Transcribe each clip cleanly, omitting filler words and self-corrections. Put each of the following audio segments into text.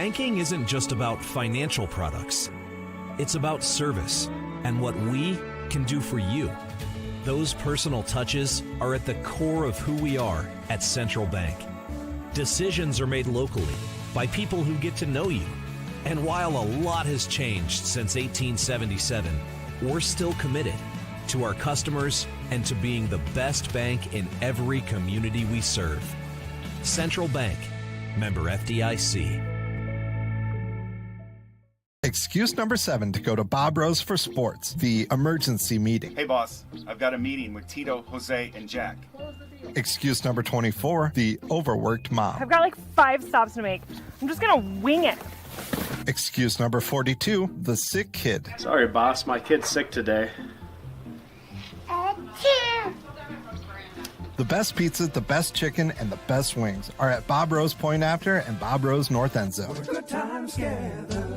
Banking isn't just about financial products. It's about service and what we can do for you. Those personal touches are at the core of who we are at Central Bank. Decisions are made locally by people who get to know you. And while a lot has changed since 1877, we're still committed to our customers and to being the best bank in every community we serve. Central Bank, member FDIC. Excuse number 7 to go to Bob Rose for sports, the emergency meeting. Hey boss, I've got a meeting with Tito, Jose, and Jack. Excuse number 24, the overworked mom. I've got like 5 stops to make. I'm just gonna wing it. Excuse number 42, the sick kid. Sorry boss, my kid's sick today. The best pizza, the best chicken, and the best wings are at Bob Rose Point After and Bob Rose North End Zone. Good times together.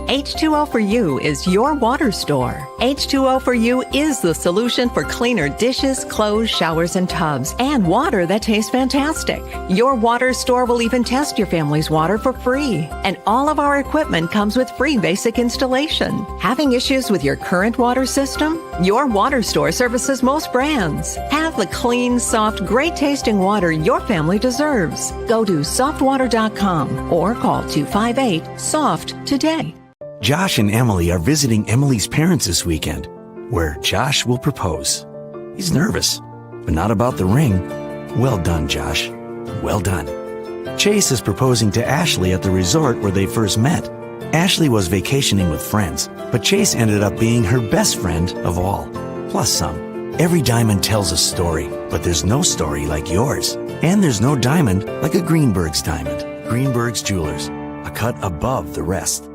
H2O for You is your water store. H2O for You is the solution for cleaner dishes, clothes, showers, and tubs, and water that tastes fantastic. Your water store will even test your family's water for free. And all of our equipment comes with free basic installation. Having issues with your current water system? Your water store services most brands. Have the clean, soft, great-tasting water your family deserves. Go to softwater.com or call 258-SOFT today. Josh and Emily are visiting Emily's parents this weekend, where Josh will propose. He's nervous, but not about the ring. Well done, Josh. Well done. Chase is proposing to Ashley at the resort where they first met. Ashley was vacationing with friends, but Chase ended up being her best friend of all, plus some. Every diamond tells a story, but there's no story like yours. And there's no diamond like a Greenberg's diamond. Greenberg's Jewelers, a cut above the rest.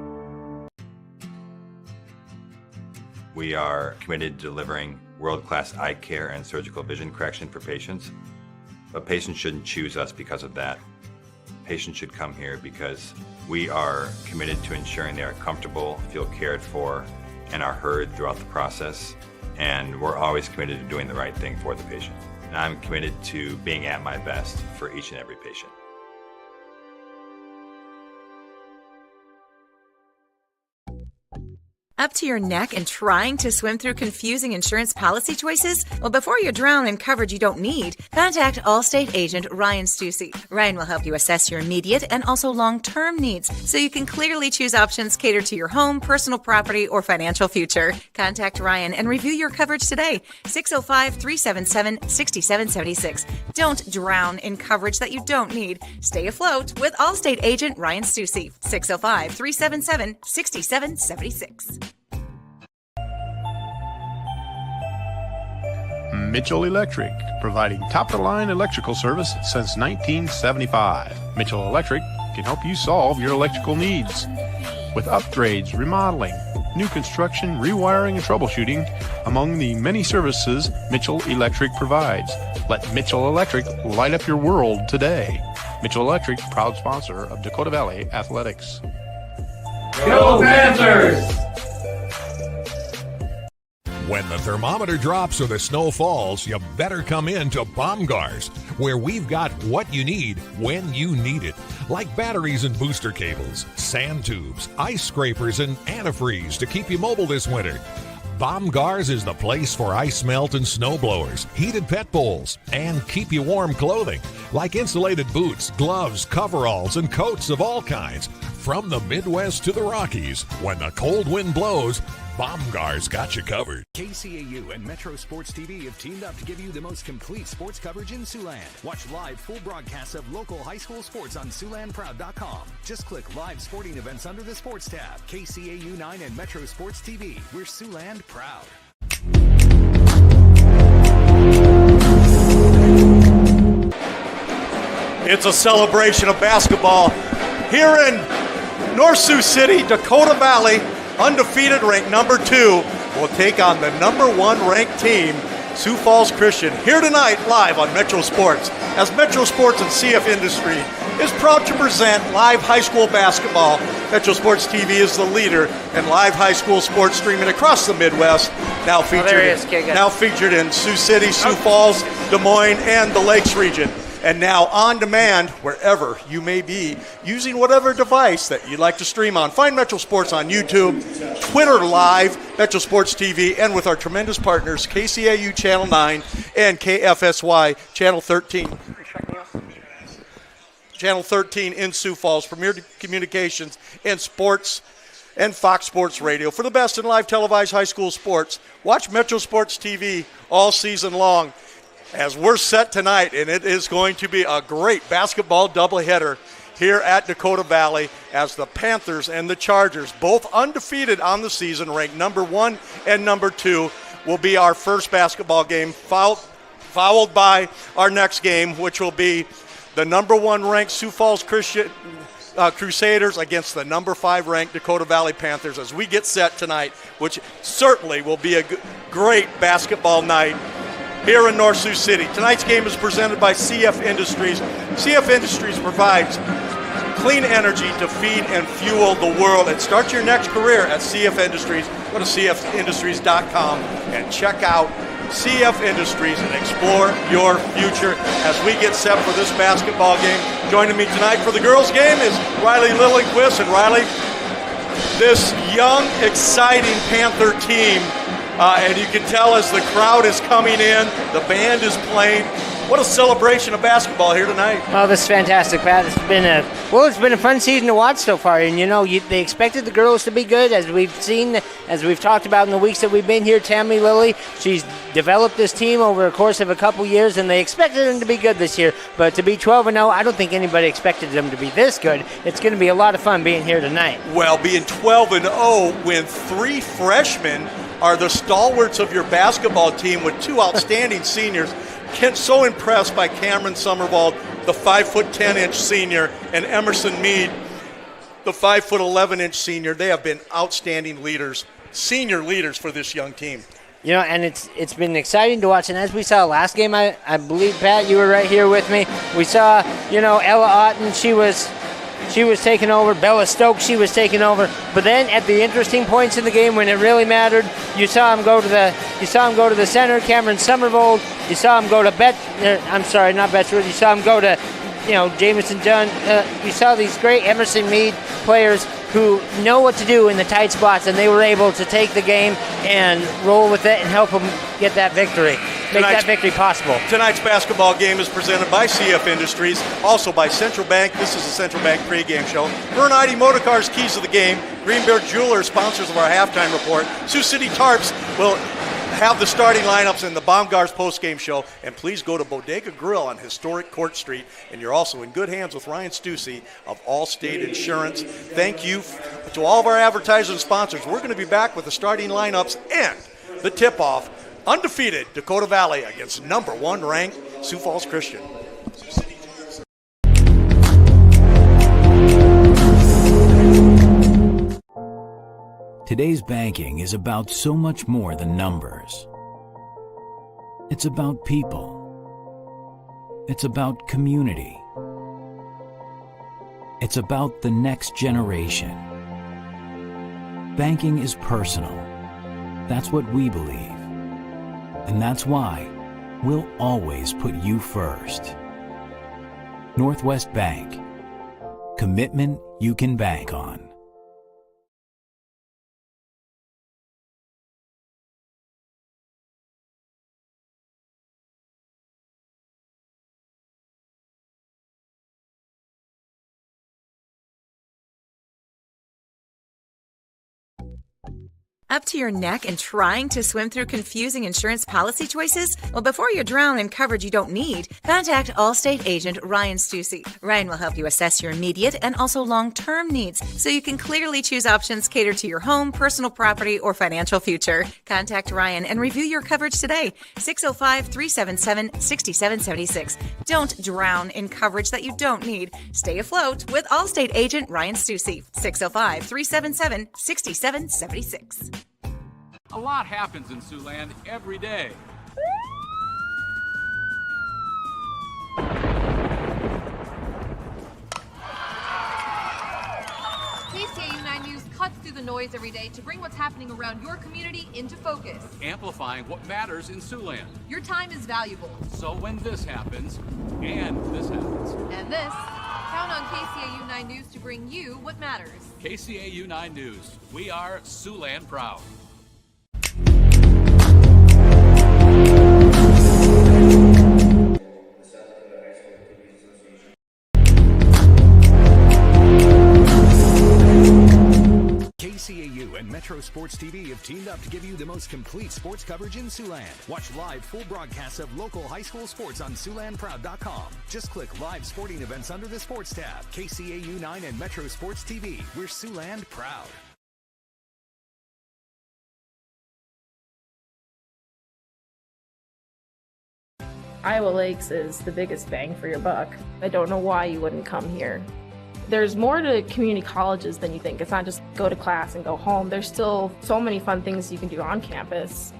We are committed to delivering world-class eye care and surgical vision correction for patients, but patients shouldn't choose us because of that. Patients should come here because we are committed to ensuring they are comfortable, feel cared for, and are heard throughout the process, and we're always committed to doing the right thing for the patient. And I'm committed to being at my best for each and every patient. Up to your neck and trying to swim through confusing insurance policy choices? Well, before you drown in coverage you don't need, contact Allstate agent Ryan Stussy. Ryan will help you assess your immediate and also long-term needs so you can clearly choose options catered to your home, personal property, or financial future. Contact Ryan and review your coverage today. 605-377-6776. Don't drown in coverage that you don't need. Stay afloat with Allstate agent Ryan Stussy. 605-377-6776. Mitchell Electric, providing top-of-the-line electrical service since 1975. Mitchell Electric can help you solve your electrical needs with upgrades, remodeling, new construction, rewiring, and troubleshooting, among the many services Mitchell Electric provides. Let Mitchell Electric light up your world today. Mitchell Electric, proud sponsor of Dakota Valley Athletics. Go Panthers! When the thermometer drops or the snow falls, you better come in to Baumgars, where we've got what you need when you need it. Like batteries and booster cables, sand tubes, ice scrapers, and antifreeze to keep you mobile this winter. Baumgars is the place for ice melt and snow blowers, heated pet bowls, and keep you warm clothing, like insulated boots, gloves, coveralls, and coats of all kinds. From the Midwest to the Rockies, when the cold wind blows, Baumgars got you covered. KCAU and Metro Sports TV have teamed up to give you the most complete sports coverage in Siouxland. Watch live full broadcasts of local high school sports on SiouxlandProud.com. Just click live sporting events under the sports tab. KCAU 9 and Metro Sports TV. We're Siouxland proud. It's a celebration of basketball here in North Sioux City, Dakota Valley, undefeated, ranked number 2, will take on the number 1 ranked team, Sioux Falls Christian, here tonight live on Metro Sports, as Metro Sports and CF Industry is proud to present live high school basketball. Metro Sports TV is the leader in live high school sports streaming across the Midwest, now featured in Sioux City, Sioux Falls, Des Moines, and the Lakes region. And now on demand, wherever you may be, using whatever device that you'd like to stream on. Find Metro Sports on YouTube, Twitter Live, Metro Sports TV, and with our tremendous partners, KCAU Channel 9 and KFSY Channel 13. Channel 13 in Sioux Falls, Premier Communications and Sports, and Fox Sports Radio. For the best in live televised high school sports, watch Metro Sports TV all season long, as we're set tonight, and it is going to be a great basketball doubleheader here at Dakota Valley, as the Panthers and the Chargers, both undefeated on the season, ranked number 1 and number 2, will be our first basketball game, followed by our next game, which will be the number 1 ranked Sioux Falls Christian Crusaders against the number 5 ranked Dakota Valley Panthers, as we get set tonight, which certainly will be a great basketball night here in North Sioux City. Tonight's game is presented by CF Industries. CF Industries provides clean energy to feed and fuel the world. And start your next career at CF Industries. Go to cfindustries.com and check out CF Industries and explore your future as we get set for this basketball game. Joining me tonight for the girls' game is Riley Lillenquist. And Riley, this young, exciting Panther team, and you can tell as the crowd is coming in, the band is playing. What a celebration of basketball here tonight. Well, this is fantastic, Pat. It's been a fun season to watch so far. And, they expected the girls to be good, as we've talked about in the weeks that we've been here. Tammy Lilly, she's developed this team over the course of a couple years, and they expected them to be good this year. But to be 12-0, I don't think anybody expected them to be this good. It's going to be a lot of fun being here tonight. Well, being 12-0 when 3 freshmen are the stalwarts of your basketball team with 2 outstanding seniors. So impressed by Cameron Summervald, the 5'10" senior, and Emerson Mead, the 5'11" senior. They have been outstanding leaders, senior leaders for this young team. And it's been exciting to watch. And as we saw last game, I believe, Pat, you were right here with me. We saw, Ella Otten, she was taking over. Bella Stokes, she was taking over. But then at the interesting points in the game when it really mattered, you saw him go to the center, Cameron Summervold. You saw him go to You saw him go to, Jamison Dunn. You saw these great Emerson Mead players who know what to do in the tight spots, and they were able to take the game and roll with it and help them get that victory. Make that victory possible. Tonight's basketball game is presented by CF Industries, also by Central Bank. This is the Central Bank pregame show. Bernardi Motorcars, keys of the game. Green Bear Jewelers, sponsors of our halftime report. Sioux City Tarps will have the starting lineups in the Baumgars postgame show. And please go to Bodega Grill on Historic Court Street. And you're also in good hands with Ryan Stussy of Allstate Insurance. Thank you to all of our advertisers and sponsors. We're going to be back with the starting lineups and the tip-off. Undefeated Dakota Valley against number 1 ranked Sioux Falls Christian. Today's banking is about so much more than numbers. It's about people. It's about community. It's about the next generation. Banking is personal. That's what we believe. And that's why we'll always put you first. Northwest Bank. Commitment you can bank on. Up to your neck and trying to swim through confusing insurance policy choices? Well, before you drown in coverage you don't need, contact Allstate agent Ryan Stussy. Ryan will help you assess your immediate and also long-term needs so you can clearly choose options catered to your home, personal property, or financial future. Contact Ryan and review your coverage today. 605-377-6776. Don't drown in coverage that you don't need. Stay afloat with Allstate agent Ryan Stussy. 605-377-6776. A lot happens in Siouxland every day. KCAU 9 News cuts through the noise every day to bring what's happening around your community into focus. Amplifying what matters in Siouxland. Your time is valuable. So when this happens, and this happens, and this, count on KCAU 9 News to bring you what matters. KCAU 9 News. We are Siouxland proud. KCAU and Metro Sports TV have teamed up to give you the most complete sports coverage in Siouxland. Watch live full broadcasts of local high school sports on SiouxlandProud.com. Just click live sporting events under the sports tab. KCAU 9 and Metro Sports TV. We're Siouxland proud. Iowa Lakes is the biggest bang for your buck. I don't know why you wouldn't come here. There's more to community colleges than you think. It's not just go to class and go home. There's still so many fun things you can do on campus.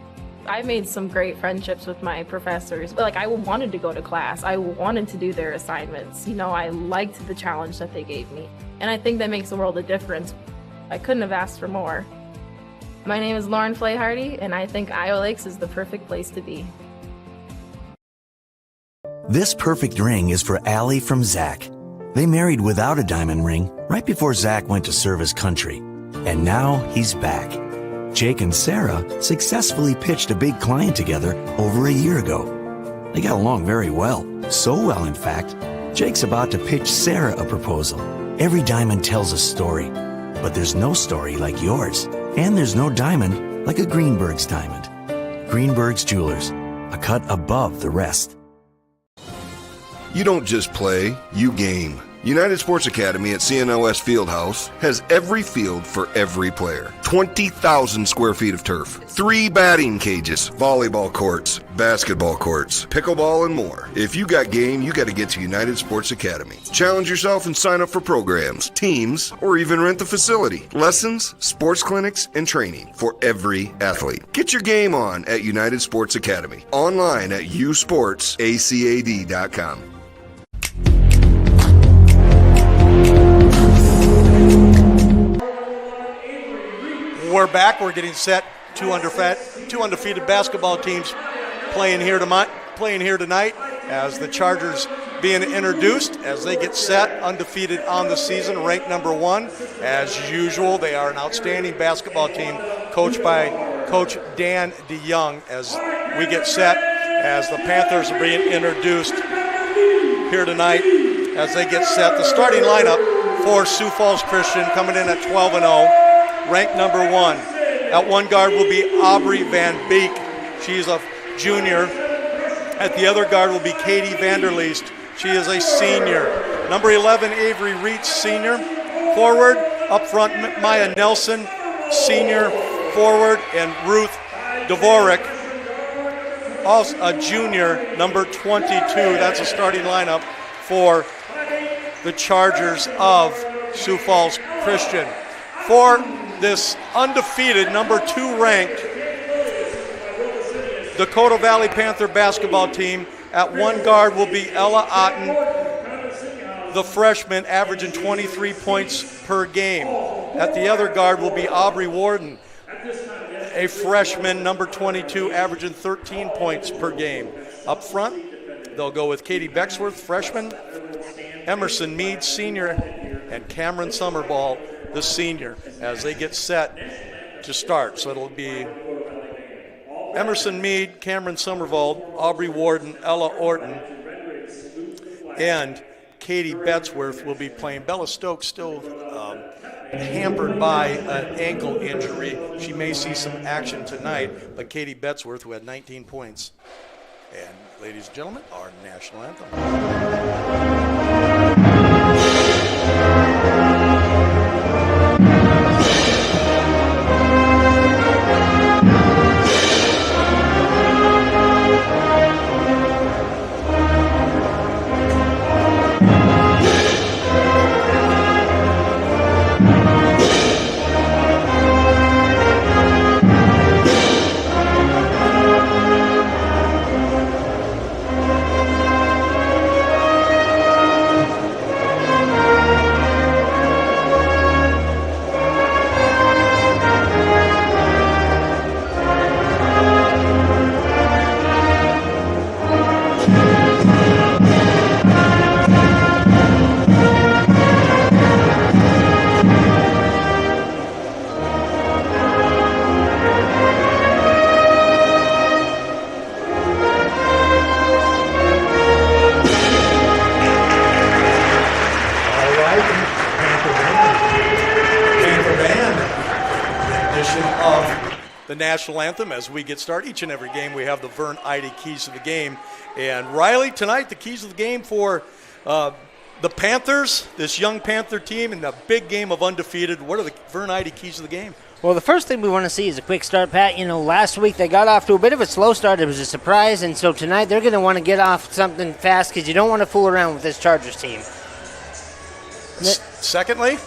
I made some great friendships with my professors. Like, I wanted to go to class. I wanted to do their assignments. You know, I liked the challenge that they gave me. And I think that makes a world of difference. I couldn't have asked for more. My name is Lauren Flayhardy, and I think Iowa Lakes is the perfect place to be. This perfect ring is for Allie from Zach. They married without a diamond ring right before Zach went to serve his country. And now he's back. Jake and Sarah successfully pitched a big client together over a year ago. They got along very well. So well, in fact, Jake's about to pitch Sarah a proposal. Every diamond tells a story, but there's no story like yours. And there's no diamond like a Greenberg's diamond. Greenberg's Jewelers, a cut above the rest. You don't just play, you game. United Sports Academy at CNOS Fieldhouse has every field for every player. 20,000 square feet of turf, 3 batting cages, volleyball courts, basketball courts, pickleball, and more. If you got game, you got to get to United Sports Academy. Challenge yourself and sign up for programs, teams, or even rent the facility. Lessons, sports clinics, and training for every athlete. Get your game on at United Sports Academy. Online at usportsacad.com. We're back. We're getting set. Two undefeated basketball teams playing here tonight as the Chargers being introduced as they get set, undefeated on the season, ranked number 1. As usual, they are an outstanding basketball team coached by Coach Dan DeYoung as we get set as the Panthers are being introduced here tonight as they get set. The starting lineup for Sioux Falls Christian coming in at 12-0. Ranked number 1. At one guard will be Aubrey Van Beek. She's a junior. At the other guard will be Katie Vanderleest. She is a senior. Number 11, Avery Reitz, senior. Forward, up front, Maya Nelson, senior forward, and Ruth Dvorak, also a junior, number 22. That's a starting lineup for the Chargers of Sioux Falls Christian. For this undefeated, number 2 ranked Dakota Valley Panther basketball team, at one guard will be Ella Otten, the freshman, averaging 23 points per game. At the other guard will be Aubrey Warden, a freshman, number 22, averaging 13 points per game. Up front, they'll go with Katie Becksworth, freshman, Emerson Mead, senior, and Cameron Summerball, the senior, as they get set to start. So it'll be Emerson Mead, Cameron Summervall, Aubrey Warden, Ella Orton, and Katie Becksworth will be playing. Bella Stokes still hampered by an ankle injury. She may see some action tonight, but Katie Betzworth, who had 19 points. And ladies and gentlemen, our national anthem. National anthem as we get started. Each and every game we have the Vern Ide keys to the game. And Riley, tonight the keys of the game for the Panthers, this young Panther team, and the big game of undefeated. What are the Vern Ide keys of the game? Well, the first thing we want to see is a quick start, Pat. You know, last week they got off to a bit of a slow start. It was a surprise, and so tonight they're going to want to get off something fast because you don't want to fool around with this Chargers team. Secondly,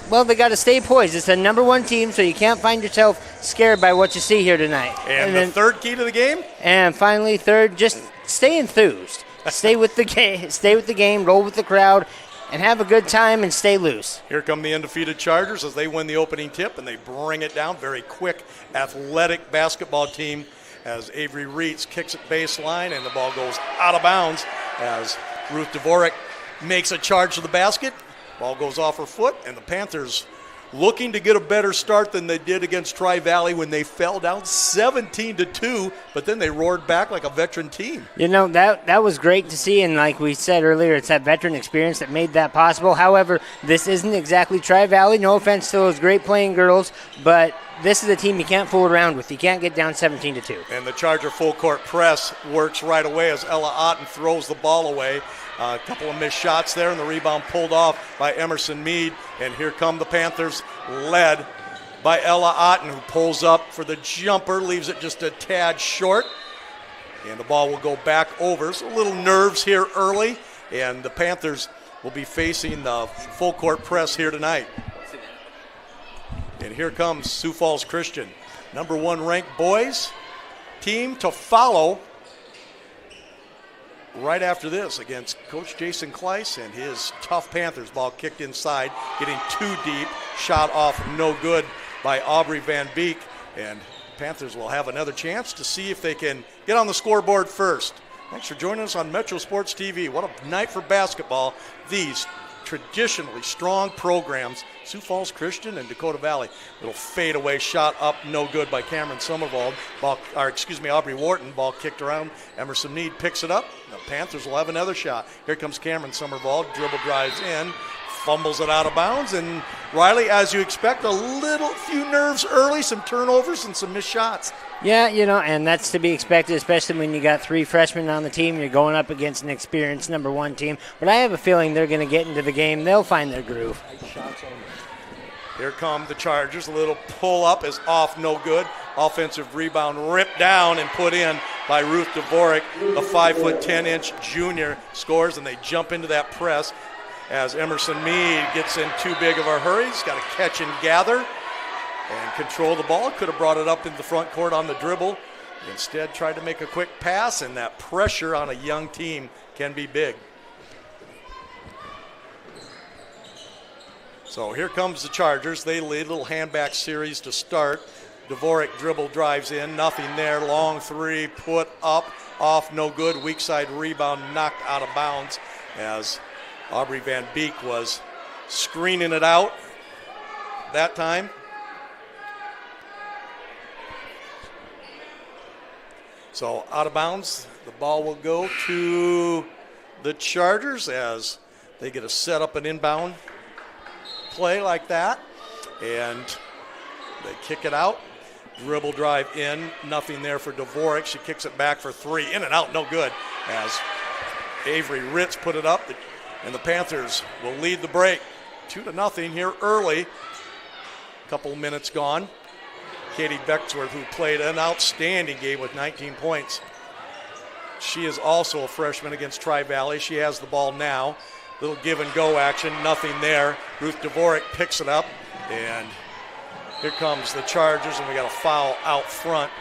well, they got to stay poised. It's the number one team, so you can't find yourself scared by what you see here tonight. And then, the third key to the game? And finally, third, just stay enthused. Stay with the game. Stay with the game. Roll with the crowd, and have a good time and stay loose. Here come the undefeated Chargers as they win the opening tip and they bring it down. Very quick, athletic basketball team as Avery Reitz kicks it baseline and the ball goes out of bounds as Ruth Dvorak makes a charge to the basket. Ball goes off her foot, and the Panthers looking to get a better start than they did against Tri-Valley when they fell down 17-2, but then they roared back like a veteran team. You know, that was great to see, and like we said earlier, it's that veteran experience that made that possible. However, this isn't exactly Tri-Valley. No offense to those great playing girls, but this is a team you can't fool around with. You can't get down 17-2. And the Charger full court press works right away as Ella Otten throws the ball away. A couple of missed shots there, and the rebound pulled off by Emerson Mead. And here come the Panthers, led by Ella Otten, who pulls up for the jumper, leaves it just a tad short. And the ball will go back over. So a little nerves here early, and the Panthers will be facing the full court press here tonight. And here comes Sioux Falls Christian, number one ranked boys team to follow right after this against Coach Jason Kleiss and his tough Panthers. Ball kicked inside, getting too deep, shot off no good by Aubrey Van Beek. And Panthers will have another chance to see if they can get on the scoreboard first. Thanks for joining us on Metro Sports TV. What a night for basketball. These traditionally strong programs, Sioux Falls Christian and Dakota Valley. Little fadeaway shot up, no good by Cameron Somervald. Aubrey Wharton. Ball kicked around. Emerson Mead picks it up. The Panthers will have another shot. Here comes Cameron Somervald. Dribble drives in, fumbles it out of bounds. And Riley, as you expect, a few nerves early, some turnovers and some missed shots. Yeah, you know, and that's to be expected, especially when you got three freshmen on the team. You're going up against an experienced number one team. But I have a feeling they're going to get into the game. They'll find their groove. Here come the Chargers. A little pull up is off, no good. Offensive rebound ripped down and put in by Ruth Dvorak. The 5'10" junior scores, and they jump into that press as Emerson Mead gets in too big of a hurry. He's got to catch and gather and control the ball. Could have brought it up into the front court on the dribble. Instead, tried to make a quick pass, and that pressure on a young team can be big. So here comes the Chargers. They lead a little handback series to start. Dvorak dribble drives in, nothing there. Long three, put up, off, no good. Weak side rebound knocked out of bounds as Aubrey Van Beek was screening it out that time. So out of bounds, the ball will go to the Chargers as they get a set up and inbound play like that. And they kick it out. Dribble drive in, nothing there for Dvorak. She kicks it back for three, in and out, no good. As Avery Ritz put it up, and the Panthers will lead the break 2-0 here early. Couple minutes gone. Katie Becksworth, who played an outstanding game with 19 points. She is also a freshman against Tri-Valley. She has the ball now. Little give and go action, nothing there. Ruth Dvorak picks it up, and here comes the Chargers, and we got a foul out front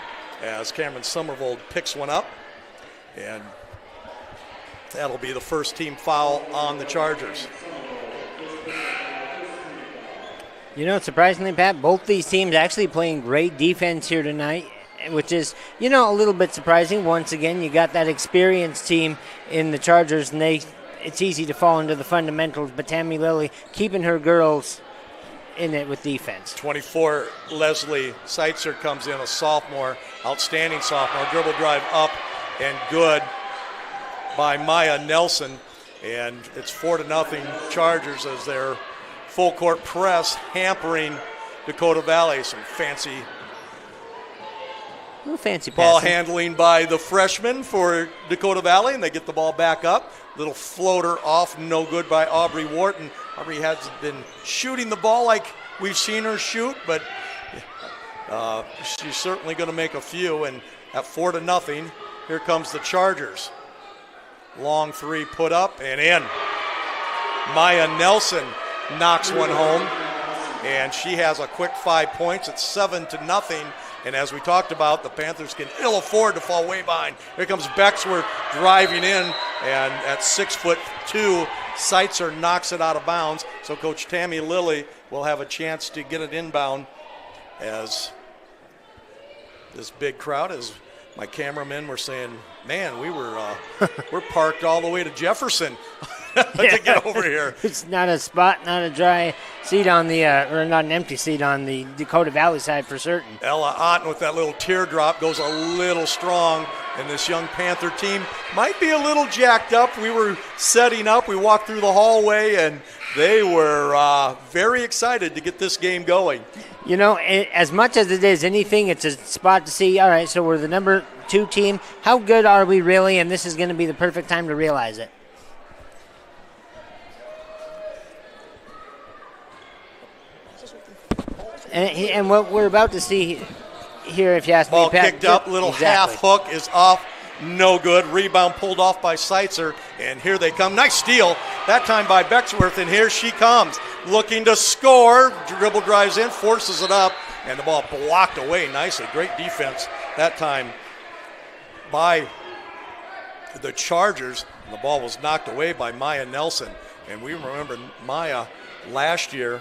as Cameron Somervold picks one up. And that'll be the first team foul on the Chargers. You know, surprisingly, Pat, both these teams actually playing great defense here tonight, which is, you know, a little bit surprising. Once again, you got that experienced team in the Chargers, and it's easy to fall into the fundamentals, but Tammy Lilly keeping her girls in it with defense. 24, Leslie Seitzer comes in, a sophomore, outstanding sophomore. Dribble drive up and good by Maya Nelson. And it's 4-0 Chargers as their full court press hampering Dakota Valley. Some fancy ball handling by the freshmen for Dakota Valley, and they get the ball back up. Little floater off, no good by Aubrey Wharton. Aubrey has been shooting the ball like we've seen her shoot, but she's certainly going to make a few. And at 4-0, here comes the Chargers. Long three put up and in. Maya Nelson knocks one home, and she has a quick 5 points. It's 7-0. And as we talked about, the Panthers can ill afford to fall way behind. Here comes Becksworth driving in, and at 6'2", Seitzer knocks it out of bounds. So Coach Tammy Lilly will have a chance to get it inbound as this big crowd, as my cameramen were saying, man, we're parked all the way to Jefferson to get over here. It's not a spot, not a dry seat on the, or not an empty seat on the Dakota Valley side for certain. Ella Otten with that little teardrop goes a little strong, and this young Panther team might be a little jacked up. We were setting up, we walked through the hallway, and they were very excited to get this game going. You know, as much as it is anything, it's a spot to see, all right, so we're the number 2 team. How good are we really? And this is going to be the perfect time to realize it. And what we're about to see here, if you ask me, Ball Pat, kicked up, little half hook is off, no good. Rebound pulled off by Seitzer, and here they come. Nice steal, that time by Becksworth, and here she comes, looking to score. Dribble drives in, forces it up, and the ball blocked away nicely. Great defense that time by the Chargers. And the ball was knocked away by Maya Nelson, and we remember Maya last year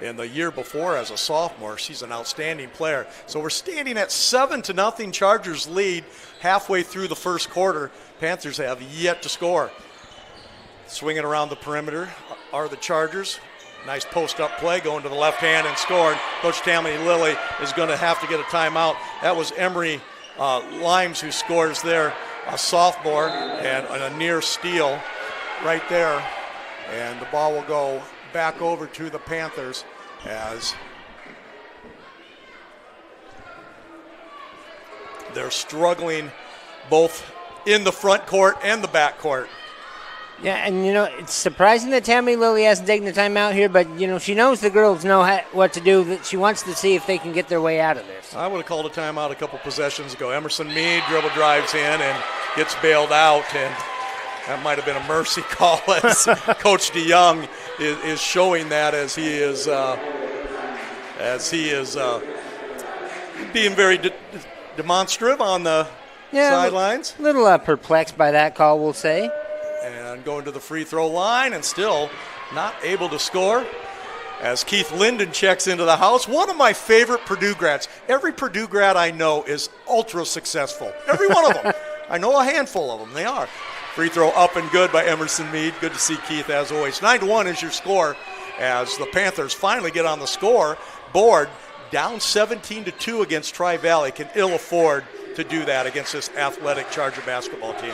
and the year before as a sophomore. She's an outstanding player. So we're standing at 7-0 Chargers lead halfway through the first quarter. Panthers have yet to score. Swinging around the perimeter are the Chargers. Nice post-up play, going to the left hand and scored. Coach Tammy Lilly is going to have to get a timeout. That was Emery Limes who scores there, a sophomore, and a near steal right there. And the ball will go back over to the Panthers as they're struggling both in the front court and the back court. Yeah, and, you know, it's surprising that Tammy Lilly hasn't taken the timeout here, but, you know, she knows the girls know what to do. That she wants to see if they can get their way out of this. I would have called a timeout a couple possessions ago. Emerson Mead dribble drives in and gets bailed out, and that might have been a mercy call as Coach DeYoung is showing that as he is being very demonstrative on the sidelines. A little perplexed by that call, we'll say. And going to the free throw line and still not able to score as Keith Linden checks into the house. One of my favorite Purdue grads. Every Purdue grad I know is ultra successful. Every one of them. I know a handful of them. They are. Free throw up and good by Emerson Mead. Good to see Keith as always. 9-1 is your score as the Panthers finally get on the score board. Down 17-2 against Tri-Valley. Can ill afford to do that against this athletic Charger basketball team.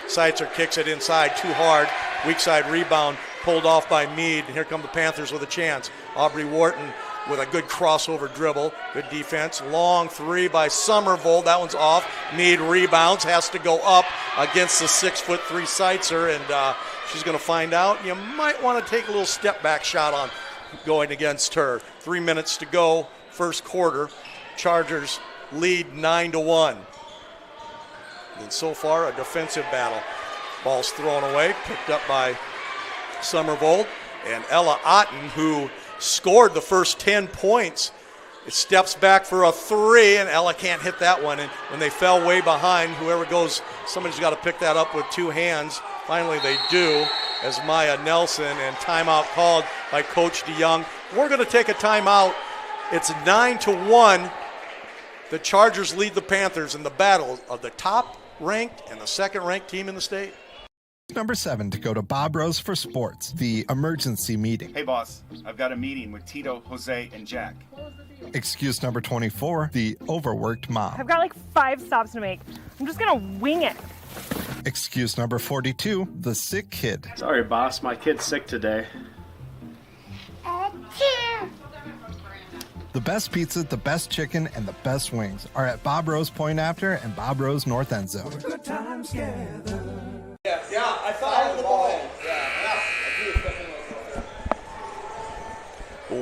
Seitzer kicks it inside too hard. Weak side rebound pulled off by Mead. And here come the Panthers with a chance. Aubrey Wharton with a good crossover dribble. Good defense. Long three by Somerville. That one's off. Need rebounds. Has to go up against the 6'3" Seitzer, and she's going to find out. You might want to take a little step back shot on going against her. 3 minutes to go, first quarter. Chargers lead 9-1. And so far, a defensive battle. Ball's thrown away, picked up by Somerville. And Ella Otten, who scored the first 10 points, it steps back for a three, and Ella can't hit that one. And when they fell way behind, whoever goes, somebody's got to pick that up with two hands. Finally, they do, as Maya Nelson, and timeout called by Coach DeYoung. We're going to take a timeout. It's 9-1. The Chargers lead the Panthers in the battle of the top-ranked and the second-ranked team in the state. Number 7 to go to Bob Rose for sports, the emergency meeting. Hey, boss, I've got a meeting with Tito, Jose, and Jack. Excuse number 24, the overworked mom. I've got like 5 stops to make. I'm just gonna wing it. Excuse number 42, the sick kid. Sorry, boss, my kid's sick today. The best pizza, the best chicken, and the best wings are at Bob Rose Point After and Bob Rose North End Zone. Good times together. Yeah, I thought I was the ball.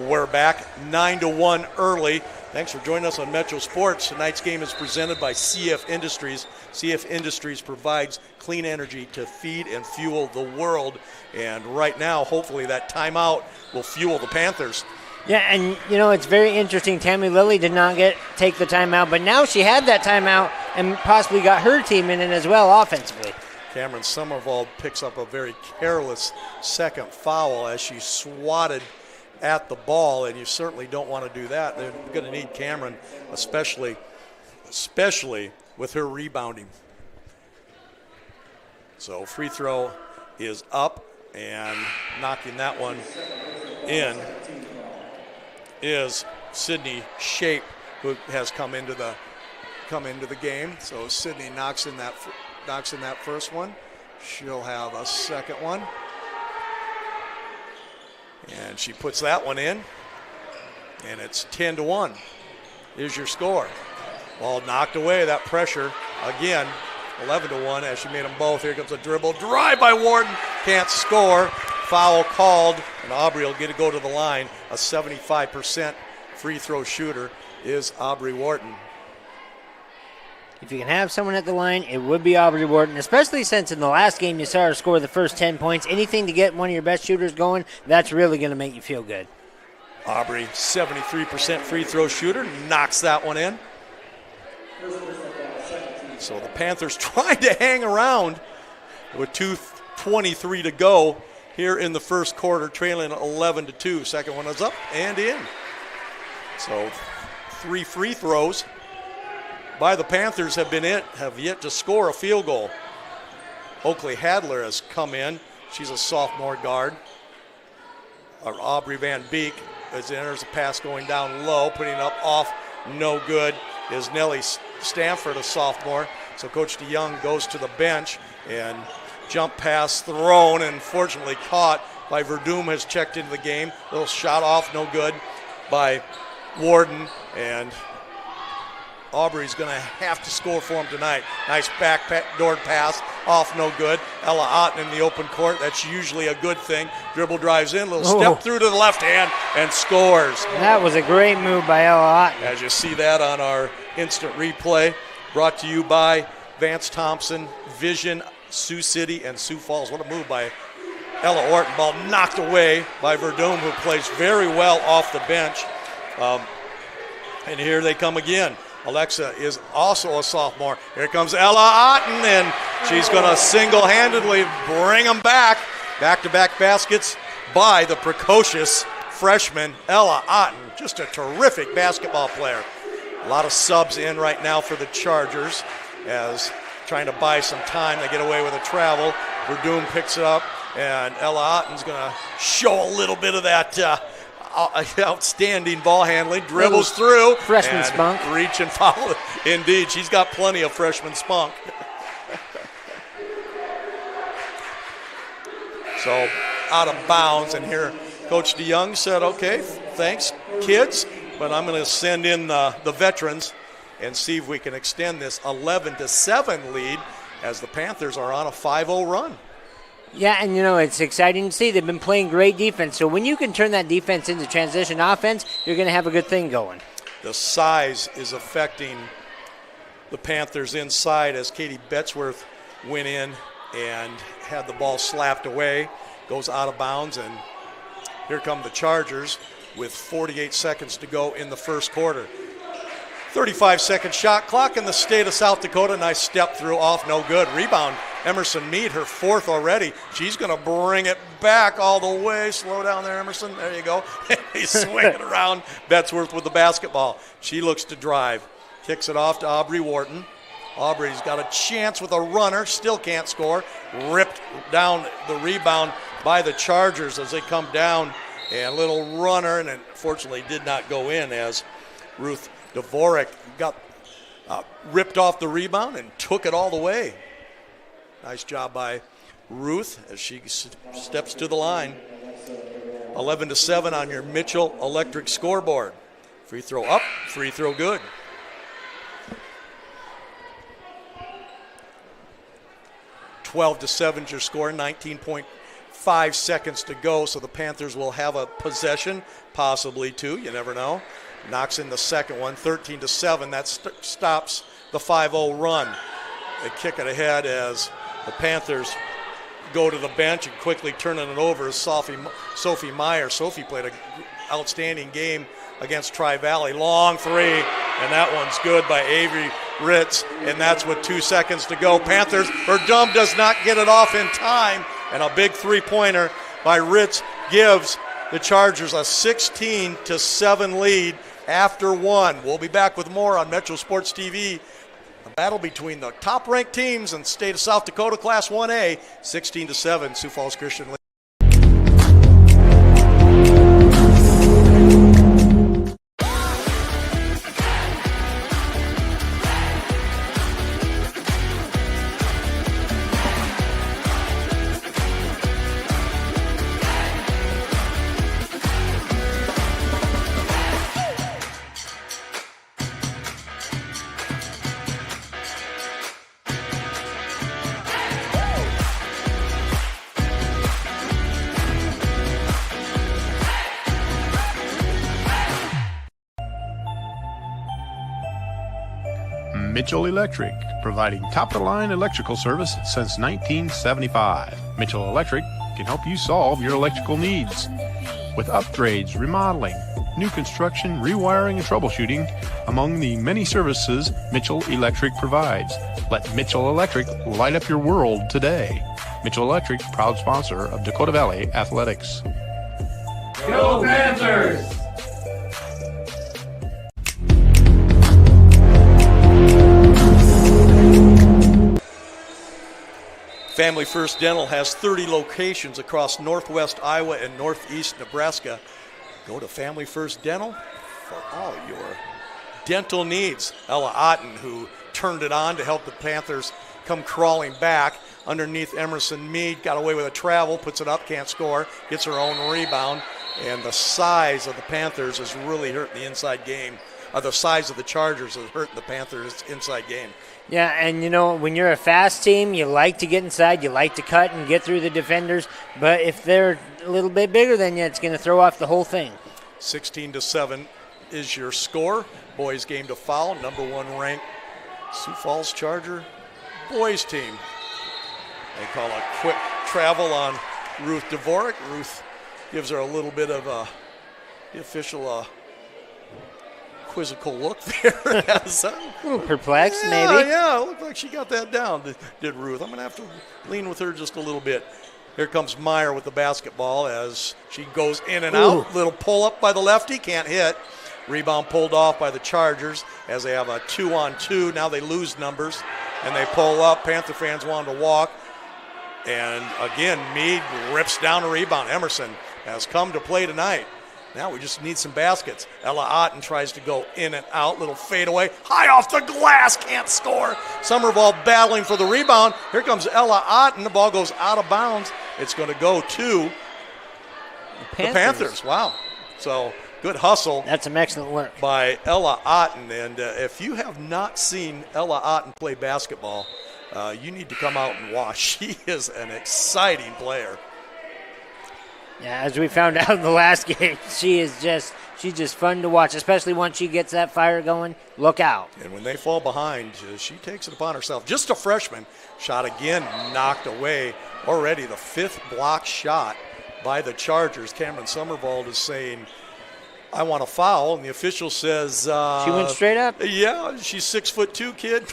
We're back 9-1 early. Thanks for joining us on Metro Sports. Tonight's game is presented by CF Industries. CF Industries provides clean energy to feed and fuel the world. And right now, hopefully that timeout will fuel the Panthers. Yeah, and you know, it's very interesting. Tammy Lilly did not take the timeout, but now she had that timeout and possibly got her team in it as well offensively. Cameron Somerville picks up a very careless second foul as she swatted at the ball, and you certainly don't want to do that. They're going to need Cameron, especially with her rebounding. So free throw is up, and knocking that one in is Sydney Shape, who has come into the game. So Sydney knocks in that first one. She'll have a second one. And she puts that one in. And it's 10-1 is your score. Ball knocked away, that pressure. Again, 11-1 as she made them both. Here comes a dribble. Drive by Warden. Can't score. Foul called. And Aubrey will get to go to the line. A 75% free throw shooter is Aubrey Wharton. If you can have someone at the line, it would be Aubrey Wharton, especially since in the last game you saw her score the first 10 points. Anything to get one of your best shooters going, that's really going to make you feel good. Aubrey, 73% free throw shooter, knocks that one in. So the Panthers trying to hang around with 2:23 to go here in the first quarter, trailing 11-2. Second one is up and in. So 3 free throws by the Panthers have yet to score a field goal. Oakley Hadler has come in. She's a sophomore guard. Aubrey Van Beek enters a pass going down low, putting it up off, no good, is Nellie Stanford, a sophomore. So Coach DeYoung goes to the bench, and jump pass thrown and fortunately caught by Verdum has checked into the game. Little shot off, no good by Warden, and Aubrey's going to have to score for him tonight. Nice backdoor pass, off, no good. Ella Otten in the open court. That's usually a good thing. Dribble drives in, little step through to the left hand, and scores. That was a great move by Ella Otten. As you see that on our instant replay, brought to you by Vance Thompson, Vision, Sioux City, and Sioux Falls. What a move by Ella Orton. Ball knocked away by Verdum, who plays very well off the bench. And here they come again. Alexa is also a sophomore. Here comes Ella Otten, and she's going to single-handedly bring them back. Back-to-back baskets by the precocious freshman Ella Otten. Just a terrific basketball player. A lot of subs in right now for the Chargers as trying to buy some time. They get away with a travel. Verdum picks it up, and Ella Otten's going to show a little bit of that outstanding ball handling, dribbles through. Freshman spunk. Reach and foul. Indeed, she's got plenty of freshman spunk. So out of bounds, and here Coach DeYoung said, okay, thanks, kids, but I'm going to send in the veterans and see if we can extend this 11-7 lead as the Panthers are on a 5-0 run. Yeah, and it's exciting to see. They've been playing great defense. So when you can turn that defense into transition offense, you're going to have a good thing going. The size is affecting the Panthers inside as Katie Betzworth went in and had the ball slapped away, goes out of bounds, and here come the Chargers with 48 seconds to go in the first quarter. 35-second shot clock in the state of South Dakota. Nice step through, off, no good. Rebound, Emerson Mead, her fourth already. She's going to bring it back all the way. Slow down there, Emerson. There you go. He's swinging around. Betzworth with the basketball. She looks to drive. Kicks it off to Aubrey Wharton. Aubrey's got a chance with a runner. Still can't score. Ripped down the rebound by the Chargers as they come down. And a little runner, and unfortunately did not go in as Ruth Dvorak got ripped off the rebound and took it all the way. Nice job by Ruth as she steps to the line. 11-7 on your Mitchell Electric scoreboard. Free throw up, free throw good. (12-7) your score, 19.5 seconds to go, so the Panthers will have a possession, possibly two, you never know. Knocks in the second one, 13-7. That stops the 5-0 run. They kick it ahead as the Panthers go to the bench and quickly turning it over is Sophie Meyer. Sophie played an outstanding game against Tri-Valley. Long three, and that one's good by Avery Ritz, and that's with 2 seconds to go. Panthers, Verdum does not get it off in time, and a big three-pointer by Ritz gives the Chargers a 16-7 lead after one. We'll be back with more on Metro Sports TV. A battle between the top-ranked teams in the state of South Dakota, Class 1A, 16-7, Sioux Falls Christian. Mitchell Electric, providing top-of-the-line electrical service since 1975. Mitchell Electric can help you solve your electrical needs with upgrades, remodeling, new construction, rewiring, and troubleshooting, among the many services Mitchell Electric provides. Let Mitchell Electric light up your world today. Mitchell Electric, proud sponsor of Dakota Valley Athletics. Go Panthers! Family First Dental has 30 locations across northwest Iowa and northeast Nebraska. Go to Family First Dental for all your dental needs. Ella Otten, who turned it on to help the Panthers come crawling back underneath Emerson Mead, got away with a travel, puts it up, can't score, gets her own rebound, and the size of the Panthers is really hurting the inside game. The size of the Chargers is hurting the Panthers' inside game. Yeah, and when you're a fast team, you like to get inside, you like to cut and get through the defenders, but if they're a little bit bigger than you, it's going to throw off the whole thing. 16-7 is your score. Boys game to foul, number one ranked Sioux Falls Charger boys team. They call a quick travel on Ruth Dvorak. Ruth gives her a little bit of the official quizzical look there. As, a little perplexed, maybe. Yeah, it looked like she got that down, did Ruth. I'm going to have to lean with her just a little bit. Here comes Meyer with the basketball as she goes in and out. Little pull up by the lefty, can't hit. Rebound pulled off by the Chargers as they have a 2-on-2. Now they lose numbers and they pull up. Panther fans wanted to walk. And again, Mead rips down a rebound. Emerson has come to play tonight. Now we just need some baskets. Ella Otten tries to go in and out. Little fadeaway. High off the glass. Can't score. Summervall battling for the rebound. Here comes Ella Otten. The ball goes out of bounds. It's going to go to the Panthers. Wow. So Good hustle. That's some excellent work by Ella Otten. And if you have not seen Ella Otten play basketball, you need to come out and watch. She is an exciting player. Yeah, as we found out in the last game, she's just fun to watch, especially once she gets that fire going. Look out. And when they fall behind, she takes it upon herself. Just a freshman. Shot again, knocked away. Already the 5th block shot by the Chargers. Cameron Summervold is saying, I want a foul, and the official says... she went straight up? Yeah, she's 6'2", kid.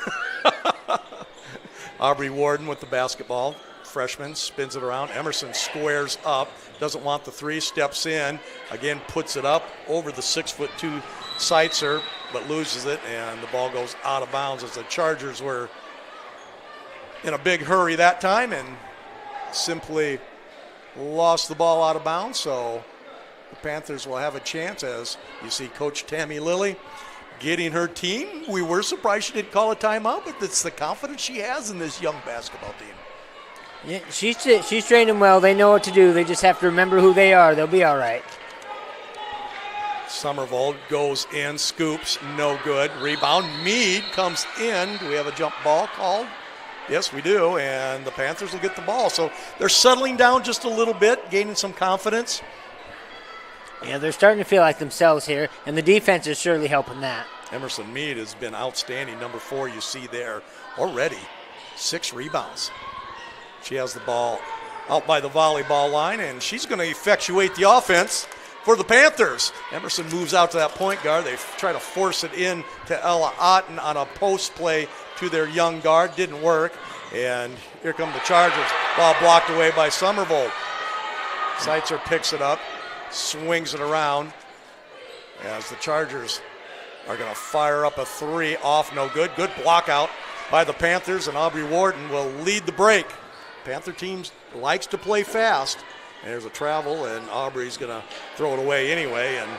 Aubrey Warden with the basketball. Freshman spins it around. Emerson squares up, doesn't want the 3, steps in, again puts it up over the 6'2" Seitzer, but loses it, and the ball goes out of bounds as the Chargers were in a big hurry that time and simply lost the ball out of bounds. So the Panthers will have a chance, as you see Coach Tammy Lilly getting her team. We were surprised she didn't call a timeout, but it's the confidence she has in this young basketball team. Yeah, she's trained them well. They know what to do. They just have to remember who they are. They'll be all right. Summervold goes in, scoops, no good. Rebound, Meade comes in. Do we have a jump ball called? Yes, we do, and the Panthers will get the ball. So they're settling down just a little bit, gaining some confidence. Yeah, they're starting to feel like themselves here, and the defense is surely helping that. Emerson Meade has been outstanding. Number 4, you see there already. 6 rebounds. She has the ball out by the volleyball line, and she's going to effectuate the offense for the Panthers. Emerson moves out to that point guard. They try to force it in to Ella Otten on a post play to their young guard. Didn't work. And here come the Chargers. Ball blocked away by Summervold. Seitzer picks it up, swings it around as the Chargers are going to fire up a 3 off, no good. Good block out by the Panthers, and Aubrey Warden will lead the break. Panther team likes to play fast. There's a travel, and Aubrey's going to throw it away anyway, and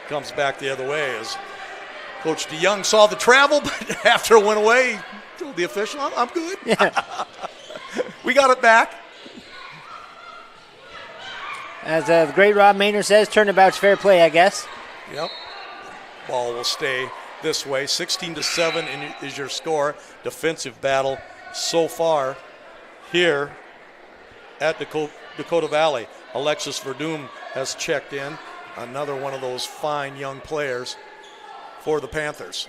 comes back the other way as Coach DeYoung saw the travel, but after it went away, he told the official, I'm good. Yeah. We got it back. As the great Rob Maynard says, turnabout's fair play, I guess. Yep. Ball will stay this way. 16-7 is your score. Defensive battle so far here at Dakota Valley. Alexis Verdum has checked in. Another one of those fine young players for the Panthers.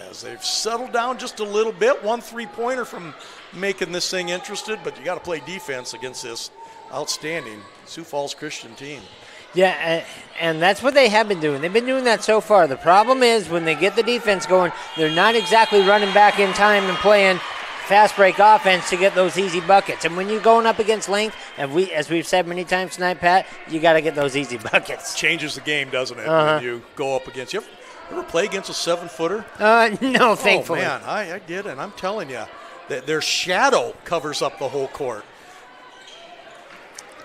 As they've settled down just a little bit. 1 3-pointer from making this thing interested, but you got to play defense against this outstanding Sioux Falls Christian team. Yeah, and that's what they have been doing. They've been doing that so far. The problem is when they get the defense going, they're not exactly running back in time and playing fast break offense to get those easy buckets. And when you're going up against length, and as we've said many times tonight, Pat, you got to get those easy buckets. Changes the game, doesn't it, when you go up against. You ever play against a 7-footer? No, thankfully. Oh, man, I did, and I'm telling you, their shadow covers up the whole court.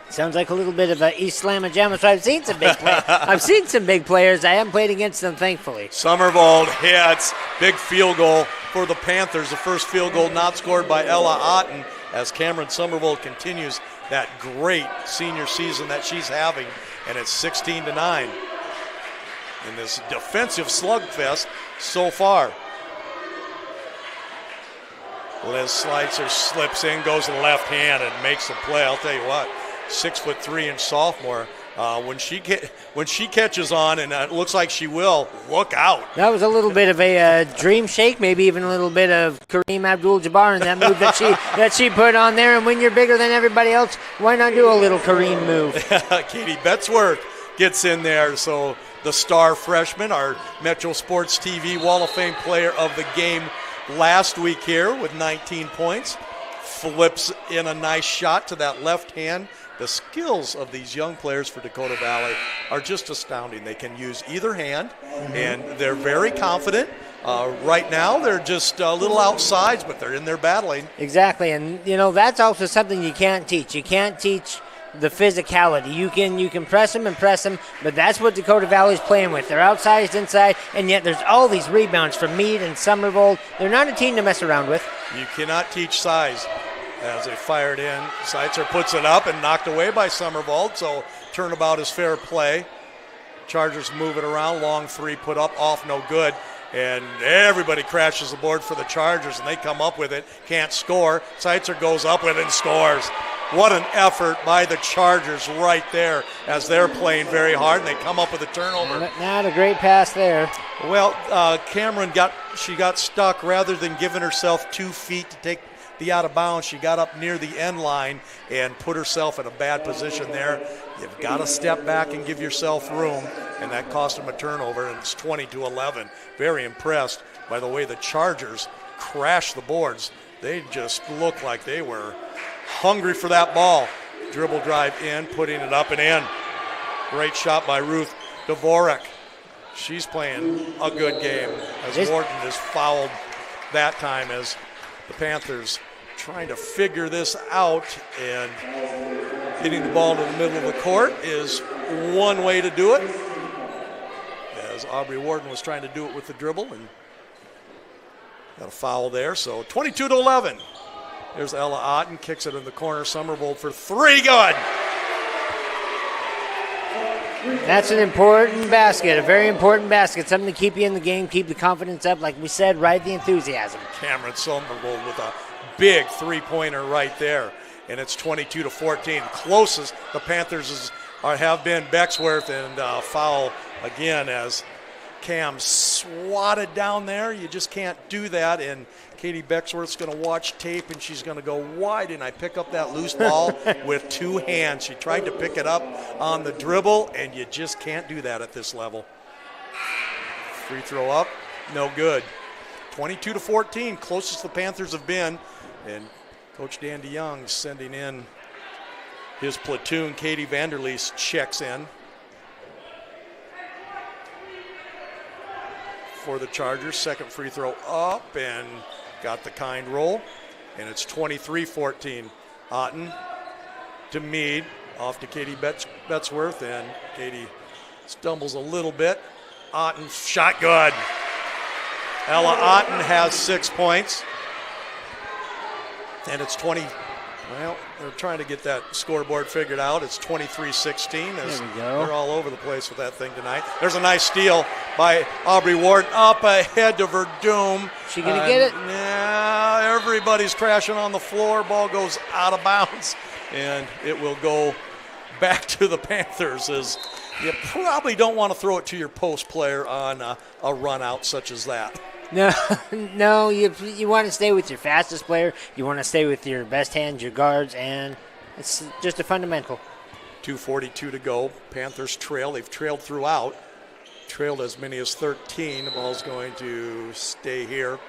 Sounds like a little bit of a East Slam and Jam. So I've seen some big players. I've seen some big players. I haven't played against them, thankfully. Summervold hits. Big field goal for the Panthers. The first field goal not scored by Ella Otten as Cameron Summervold continues that great senior season that she's having. And it's 16-9 in this defensive slugfest so far. Liz Schleitzer slips in, goes to the left hand, and makes the play. I'll tell you what. 6'3" sophomore. When she catches on, and it looks like she will, look out. That was a little bit of a dream shake, maybe even a little bit of Kareem Abdul-Jabbar in that move that she put on there. And when you're bigger than everybody else, why not do a little Kareem move? Katie Betzworth gets in there. So the star freshman, our Metro Sports TV Wall of Fame player of the game last week here with 19 points, flips in a nice shot to that left hand. The skills of these young players for Dakota Valley are just astounding. They can use either hand, and they're very confident. Right now, they're just a little outsides, but they're in there battling. Exactly, and that's also something you can't teach. You can't teach the physicality. You can press them, but that's what Dakota Valley's playing with. They're outsized inside, and yet there's all these rebounds from Meade and Summervold. They're not a team to mess around with. You cannot teach size. As they fired in, Seitzer puts it up and knocked away by Summervold, so turnabout is fair play. Chargers move it around. Long three put up, off, no good. And everybody crashes the board for the Chargers, and they come up with it. Can't score. Seitzer goes up with it and scores. What an effort by the Chargers right there as they're playing very hard, and they come up with a turnover. Not a great pass there. Well, Cameron got stuck. Rather than giving herself 2 feet to take the out of bounds, she got up near the end line and put herself in a bad position there. You've got to step back and give yourself room, and that cost them a turnover, and it's 20-11. Very impressed by the way the Chargers crashed the boards. They just looked like they were hungry for that ball. Dribble drive in, putting it up and in. Great shot by Ruth Dvorak. She's playing a good game as Morton is fouled that time as the Panthers trying to figure this out, and getting the ball to the middle of the court is one way to do it, as Aubrey Warden was trying to do it with the dribble and got a foul there. So 22-11. There's Ella Otten, kicks it in the corner. Summervold for three, good. That's an important basket, a very important basket, something to keep you in the game, keep the confidence up, like we said, ride the enthusiasm. Cameron Summervold with a big three-pointer right there, and it's 22-14. Closest the Panthers have been Bexworth, and foul again as Cam swatted down there. You just can't do that, and Katie Bexworth's going to watch tape, and she's going to go wide, and I pick up that loose ball with two hands. She tried to pick it up on the dribble, and you just can't do that at this level. Free throw up, no good. 22-14, closest the Panthers have been, and Coach Dan DeYoung sending in his platoon. Katie Vanderleest checks in for the Chargers. Second free throw up and got the kind roll, and it's 23-14. Otten to Meade, off to Katie Betsworth, and Katie stumbles a little bit. Otten shot good. Ella Otten has 6 points, and it's 20. Well, they're trying to get that scoreboard figured out. It's 23-16 as they're all over the place with that thing tonight. There's a nice steal by Aubrey Ward up ahead to Verdum. She gonna get it? Yeah, everybody's crashing on the floor. Ball goes out of bounds, and it will go back to the Panthers, as you probably don't want to throw it to your post player on a run out such as that. No, you want to stay with your fastest player. You want to stay with your best hands, your guards, and it's just a fundamental. 2:42 to go. Panthers trail. They've trailed throughout. Trailed as many as 13. The ball's going to stay here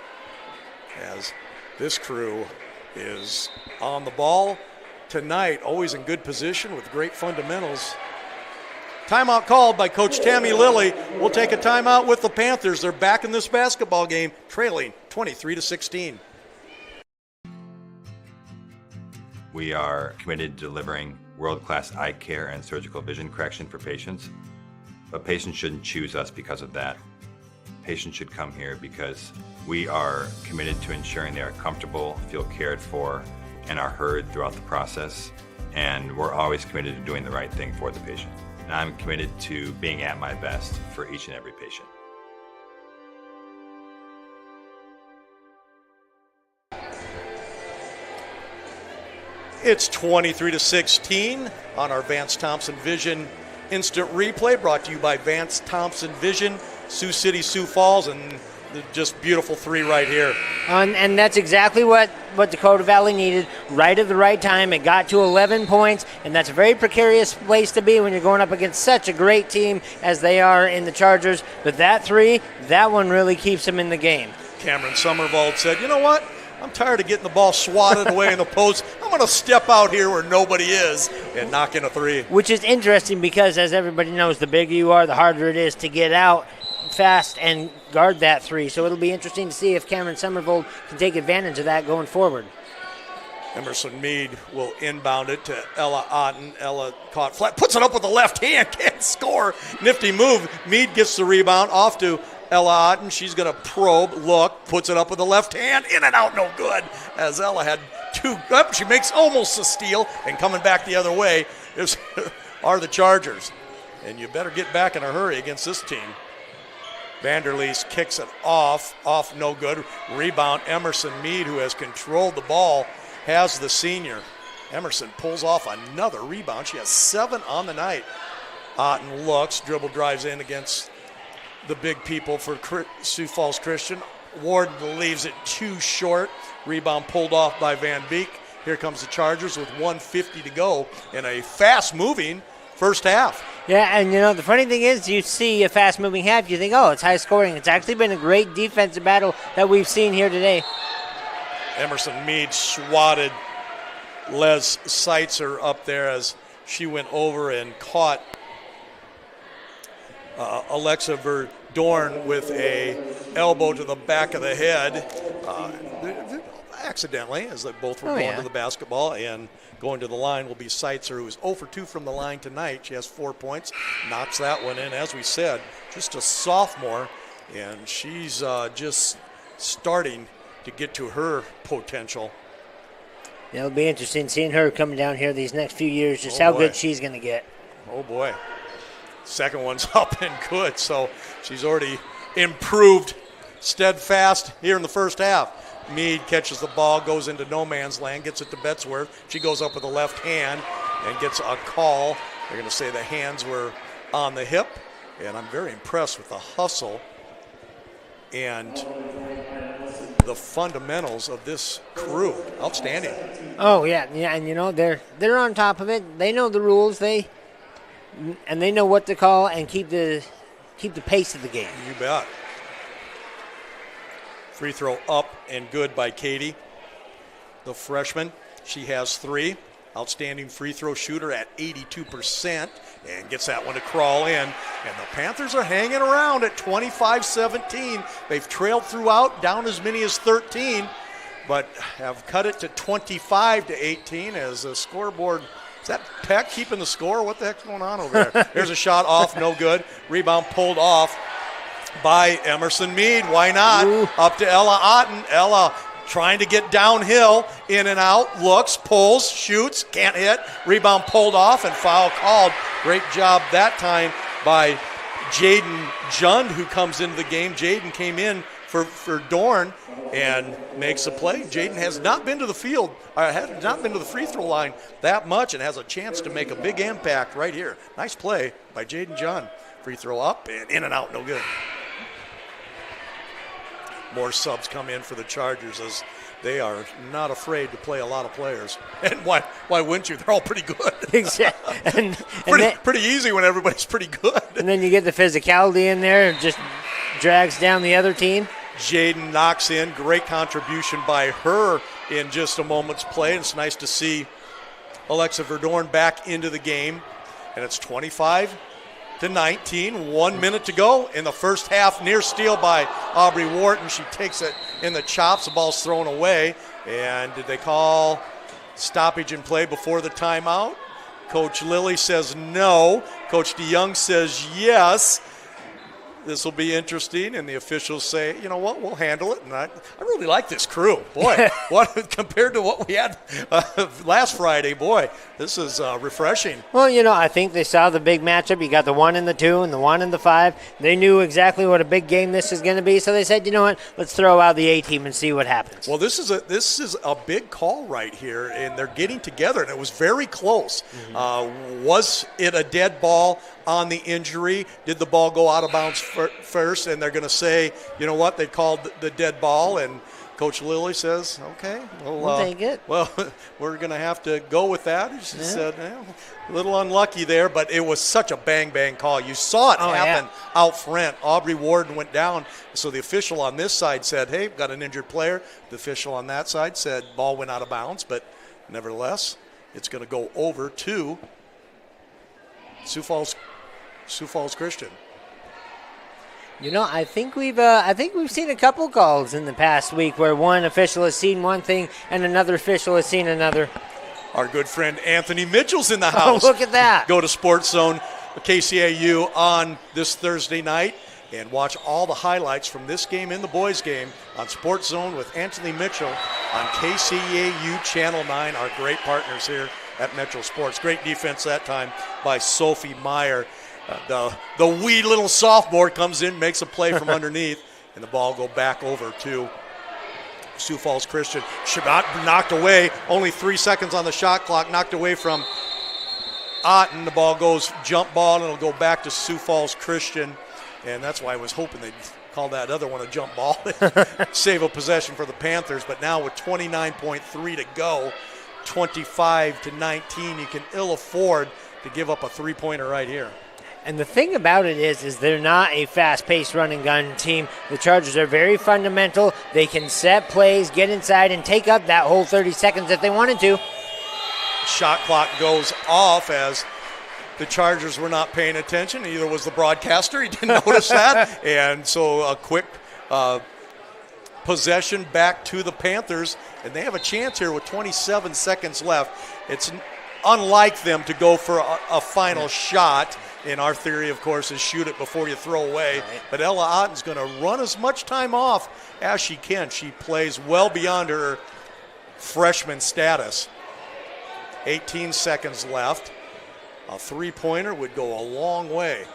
as this crew is on the ball tonight. Always in good position with great fundamentals. Timeout called by Coach Tammy Lilly. We'll take a timeout with the Panthers. They're back in this basketball game, trailing 23-16. We are committed to delivering world-class eye care and surgical vision correction for patients. But patients shouldn't choose us because of that. Patients should come here because we are committed to ensuring they are comfortable, feel cared for, and are heard throughout the process. And we're always committed to doing the right thing for the patient. And I'm committed to being at my best for each and every patient. It's 23-16 on our Vance Thompson Vision Instant Replay, brought to you by Vance Thompson Vision, Sioux City, Sioux Falls, and just beautiful three right here. And that's exactly what Dakota Valley needed, right at the right time. It got to 11 points, and that's a very precarious place to be when you're going up against such a great team as they are in the Chargers. But that three, that one really keeps them in the game. Cameron Summervold said, you know what? I'm tired of getting the ball swatted away in the post. I'm going to step out here where nobody is and knock in a three. Which is interesting because, as everybody knows, the bigger you are, the harder it is to get out fast and guard that three. So it'll be interesting to see if Cameron Summervold can take advantage of that going forward. Emerson Meade will inbound it to Ella Otten. Ella caught flat, puts it up with the left hand, can't score. Nifty move. Meade gets the rebound off to Ella Otten. She's going to probe, look, puts it up with the left hand, in and out, no good. As Ella had two, she makes almost a steal, and coming back the other way are the Chargers. and you better get back in a hurry against this team. Vanderleest kicks it off no good. Rebound, Emerson Mead, who has controlled the ball, has the senior. Emerson pulls off another rebound. She has 7 on the night. Otten looks, dribble drives in against the big people for Sioux Falls Christian. Warden leaves it too short. Rebound pulled off by Van Beek. Here comes the Chargers with 1:50 to go in a fast-moving first half. Yeah, and the funny thing is, you see a fast-moving half, you think, oh, it's high scoring. It's actually been a great defensive battle that we've seen here today. Emerson Mead swatted Les Seitzer up there as she went over and caught Alexa Verdorn with a elbow to the back of the head, accidentally, as they both were going to the basketball, and going to the line will be Seitzer, who is 0 for 2 from the line tonight. She has 4 points, knocks that one in. As we said, just a sophomore, and she's just starting to get to her potential. It'll be interesting seeing her coming down here these next few years, just how good she's going to get. Oh, boy. Second one's up and good, so she's already improved steadfast here in the first half. Mead catches the ball, goes into no man's land, gets it to Betzworth. She goes up with the left hand and gets a call. They're going to say the hands were on the hip, and I'm very impressed with the hustle and the fundamentals of this crew. Outstanding. Oh, yeah, and they're on top of it. They know the rules. They know what to call and keep the pace of the game. You bet. Free throw up and good by Katie, the freshman. She has 3. Outstanding free throw shooter at 82% and gets that one to crawl in. And the Panthers are hanging around at 25-17. They've trailed throughout, down as many as 13, but have cut it to 25-18 as the scoreboard. Is that Peck keeping the score? What the heck's going on over there? There's a shot off, no good. Rebound pulled off by Emerson Mead. Why not? Ooh. Up to Ella Otten. Ella trying to get downhill, in and out, looks, pulls, shoots, can't hit. Rebound pulled off and foul called. Great job that time by Jaden Jund, who comes into the game. Jaden came in for Dorn and makes a play. Jaden has not been to the field, has not been to the free throw line that much, and has a chance to make a big impact right here. Nice play by Jaden Jund. Free throw up and in and out, no good. More subs come in for the Chargers as they are not afraid to play a lot of players. And why wouldn't you? They're all pretty good. Exactly. Pretty easy when everybody's pretty good. And then you get the physicality in there and just drags down the other team. Jaden knocks in. Great contribution by her in just a moment's play. It's nice to see Alexa Verdorn back into the game. And it's 25-19, 1 minute to go in the first half. Near steal by Aubrey Wharton. She takes it in the chops. The ball's thrown away. And did they call stoppage in play before the timeout? Coach Lilly says no. Coach DeYoung says yes. This will be interesting, and the officials say, you know what, we'll handle it. And I really like this crew. Boy, what compared to what we had last Friday, boy, this is refreshing. Well, I think they saw the big matchup. You got the 1 and the 2 and the 1 and the 5. They knew exactly what a big game this is going to be, so they said, you know what, let's throw out the A-team and see what happens. Well, this is a big call right here, and they're getting together, and it was very close. Mm-hmm. Was it a dead ball on the injury? Did the ball go out of bounds first? And they're going to say, you know what, they called the dead ball, and Coach Lilly says, okay, we'll take it. Well, we're going to have to go with that. She said, a little unlucky there, but it was such a bang call. You saw it happen out front. Aubrey Warden went down, so the official on this side said, hey, got an injured player. The official on that side said ball went out of bounds, but nevertheless, it's going to go over to Sioux Falls Christian. I think we've seen a couple calls in the past week where one official has seen one thing and another official has seen another. Our good friend Anthony Mitchell's in the house. Oh, look at that. Go to Sports Zone KCAU on this Thursday night and watch all the highlights from this game and the boys' game on Sports Zone with Anthony Mitchell on KCAU Channel 9, our great partners here at Metro Sports. Great defense that time by Sophie Meyer. The wee little sophomore comes in, makes a play from underneath, and the ball go back over to Sioux Falls Christian. Shot knocked away, only 3 seconds on the shot clock, knocked away from Otten. The ball goes jump ball, and it'll go back to Sioux Falls Christian, and that's why I was hoping they'd call that other one a jump ball, save a possession for the Panthers. But now with 29.3 to go, 25-19, you can ill afford to give up a three-pointer right here. And the thing about it is they're not a fast-paced run-and-gun team. The Chargers are very fundamental. They can set plays, get inside, and take up that whole 30 seconds if they wanted to. Shot clock goes off as the Chargers were not paying attention. Neither was the broadcaster. He didn't notice that. And so a quick possession back to the Panthers. And they have a chance here with 27 seconds left. It's unlike them to go for a final shot. In our theory, of course, is shoot it before you throw away. Right. But Ella Otten's going to run as much time off as she can. She plays well beyond her freshman status. 18 seconds left. A three-pointer would go a long way.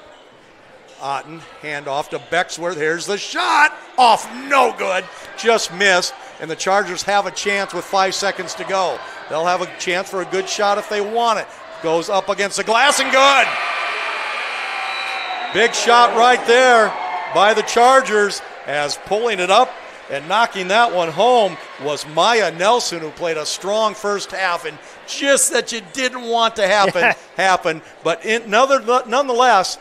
Otten, hand off to Bexworth. Here's the shot. Off, no good. Just missed. And the Chargers have a chance with 5 seconds to go. They'll have a chance for a good shot if they want it. Goes up against the glass and good. Big shot right there by the Chargers, as pulling it up and knocking that one home was Maya Nelson, who played a strong first half, and just that you didn't want to happen. But nonetheless,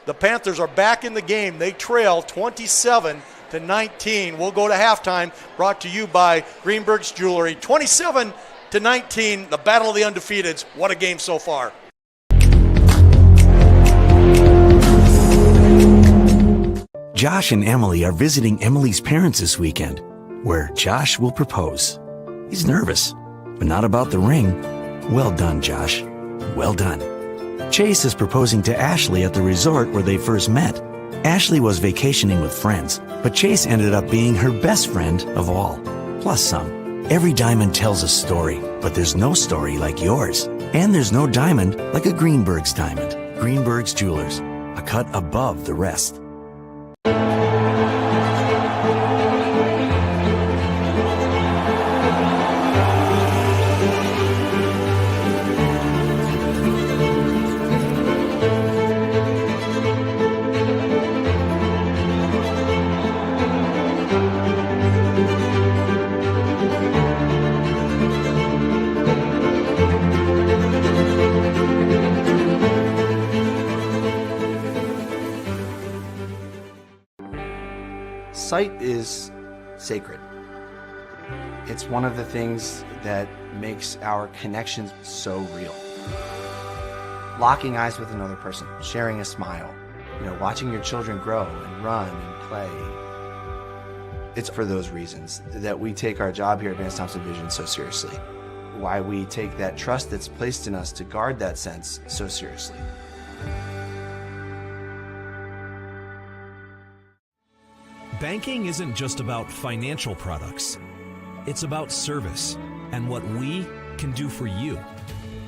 the Panthers are back in the game. They trail 27-19. We'll go to halftime, brought to you by Greenberg's Jewelry. 27-19, the battle of the undefeateds. What a game so far. Josh and Emily are visiting Emily's parents this weekend, where Josh will propose. He's nervous, but not about the ring. Well done, Josh. Well done. Chase is proposing to Ashley at the resort where they first met. Ashley was vacationing with friends, but Chase ended up being her best friend of all, plus some. Every diamond tells a story, but there's no story like yours. And there's no diamond like a Greenberg's diamond. Greenberg's Jewelers, a cut above the rest. Sight is sacred. It's one of the things that makes our connections so real. Locking eyes with another person, sharing a smile, watching your children grow and run and play. It's for those reasons that we take our job here at Vance Thompson Vision so seriously. Why we take that trust that's placed in us to guard that sense so seriously. Banking isn't just about financial products. It's about service and what we can do for you.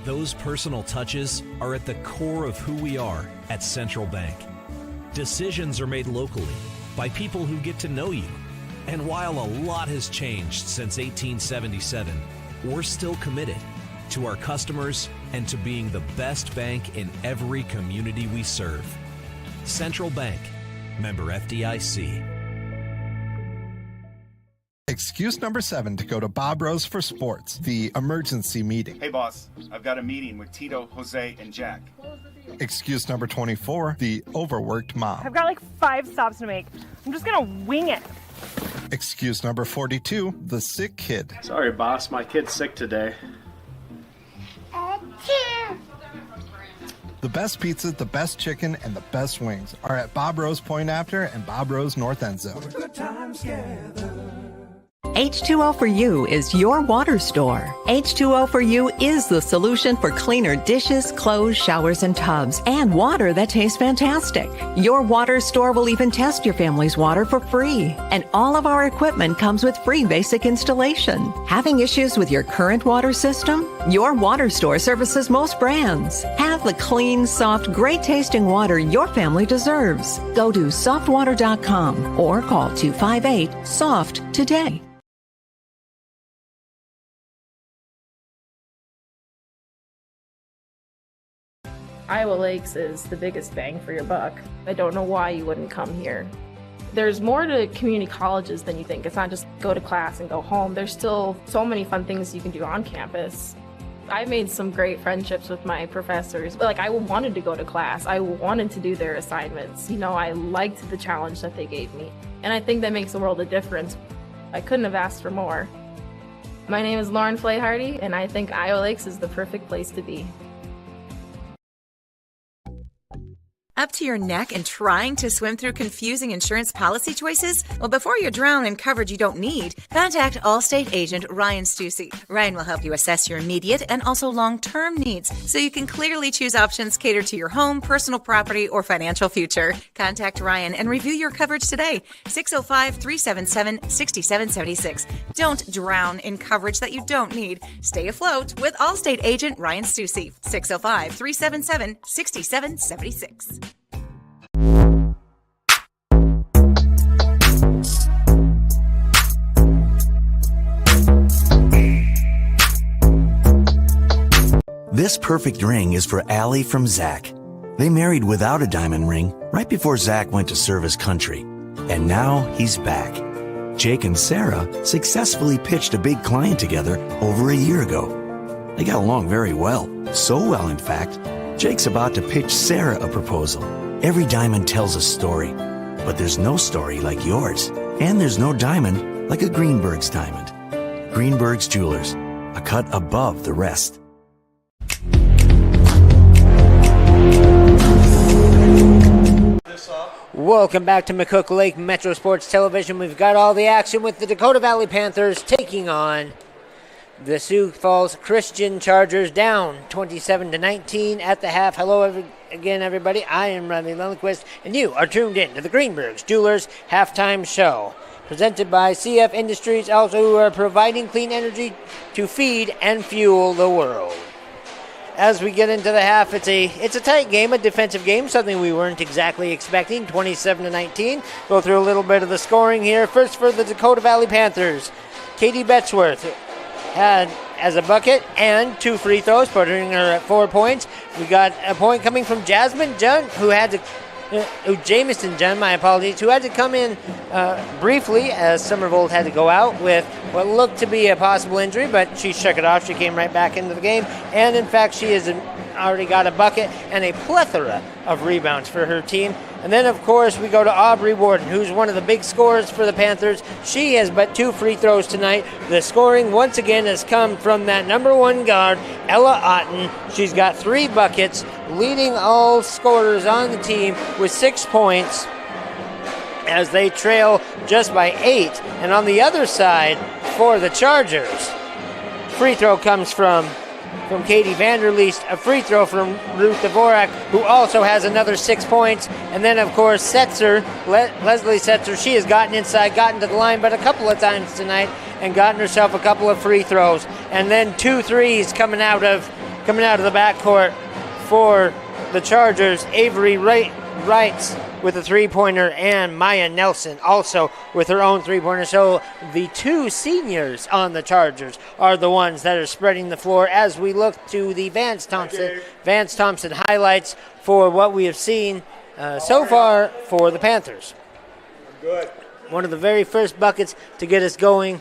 Those personal touches are at the core of who we are at Central Bank. Decisions are made locally by people who get to know you. And while a lot has changed since 1877, we're still committed to our customers and to being the best bank in every community we serve. Central Bank, member FDIC. Excuse number 7 to go to Bob Rose for sports, the emergency meeting. Hey, boss, I've got a meeting with Tito, Jose, and Jack. Excuse number 24, the overworked mom. I've got like 5 stops to make. I'm just gonna wing it. Excuse number 42, the sick kid. Sorry, boss, my kid's sick today. The best pizza, the best chicken, and the best wings are at Bob Rose Point After and Bob Rose North End Zone. Good times together. H2O for You is your water store. H2O for You is the solution for cleaner dishes, clothes, showers, and tubs, and water that tastes fantastic. Your water store will even test your family's water for free. And all of our equipment comes with free basic installation. Having issues with your current water system? Your water store services most brands. Have the clean, soft, great-tasting water your family deserves. Go to softwater.com or call 258-SOFT today. Iowa Lakes is the biggest bang for your buck. I don't know why you wouldn't come here. There's more to community colleges than you think. It's not just go to class and go home. There's still so many fun things you can do on campus. I made some great friendships with my professors. Like, I wanted to go to class. I wanted to do their assignments. You know, I liked the challenge that they gave me. And I think that makes a world of difference. I couldn't have asked for more. My name is Lauren Flayhardy, and I think Iowa Lakes is the perfect place to be. Up to your neck and trying to swim through confusing insurance policy choices? Well, before you drown in coverage you don't need, contact Allstate agent Ryan Stussy. Ryan will help you assess your immediate and also long-term needs so you can clearly choose options catered to your home, personal property, or financial future. Contact Ryan and review your coverage today. 605-377-6776. Don't drown in coverage that you don't need. Stay afloat with Allstate agent Ryan Stussy. 605-377-6776. This perfect ring is for Allie from Zach. They married without a diamond ring right before Zach went to serve his country. And now he's back. Jake and Sarah successfully pitched a big client together over a year ago. They got along very well. So well, in fact, Jake's about to pitch Sarah a proposal. Every diamond tells a story, but there's no story like yours. And there's no diamond like a Greenberg's diamond. Greenberg's Jewelers, a cut above the rest. Welcome back to McCook Lake Metro Sports Television. We've got all the action with the Dakota Valley Panthers taking on the Sioux Falls Christian Chargers, down 27-19 at the half. Hello again, everybody. I am Ronnie Lundquist, and you are tuned in to the Greenberg's Jewelers Halftime Show, presented by CF Industries, also who are providing clean energy to feed and fuel the world. As we get into the half, it's a tight game, a defensive game, something we weren't exactly expecting, 27-19. Go through a little bit of the scoring here. First for the Dakota Valley Panthers, Katie Betzworth had as a bucket and 2 free throws, putting her at 4 points. We got a point coming from Jasmine Junn, Jamison Junn, my apologies, who had to come in briefly as Summervold had to go out with what looked to be a possible injury, but she shook it off. She came right back into the game, and in fact, she has already got a bucket and a plethora of rebounds for her team. And then, of course, we go to Aubrey Warden, who's one of the big scorers for the Panthers. She has but 2 free throws tonight. The scoring, once again, has come from that number 1 guard, Ella Otten. She's got 3 buckets, leading all scorers on the team with 6 points as they trail just by 8. And on the other side, for the Chargers, free throw comes from Katie Vanderleest, a free throw from Ruth Dvorak, who also has another 6 points. And then, of course, Leslie Setzer, she has gotten inside, gotten to the line, but a couple of times tonight, and gotten herself a couple of free throws. And then 2 threes coming out of the backcourt for the Chargers. Avery Wrights with a 3-pointer, and Maya Nelson also with her own 3-pointer. So the 2 seniors on the Chargers are the ones that are spreading the floor as we look to the Vance Thompson highlights for what we have seen so far for the Panthers. Good. One of the very first buckets to get us going,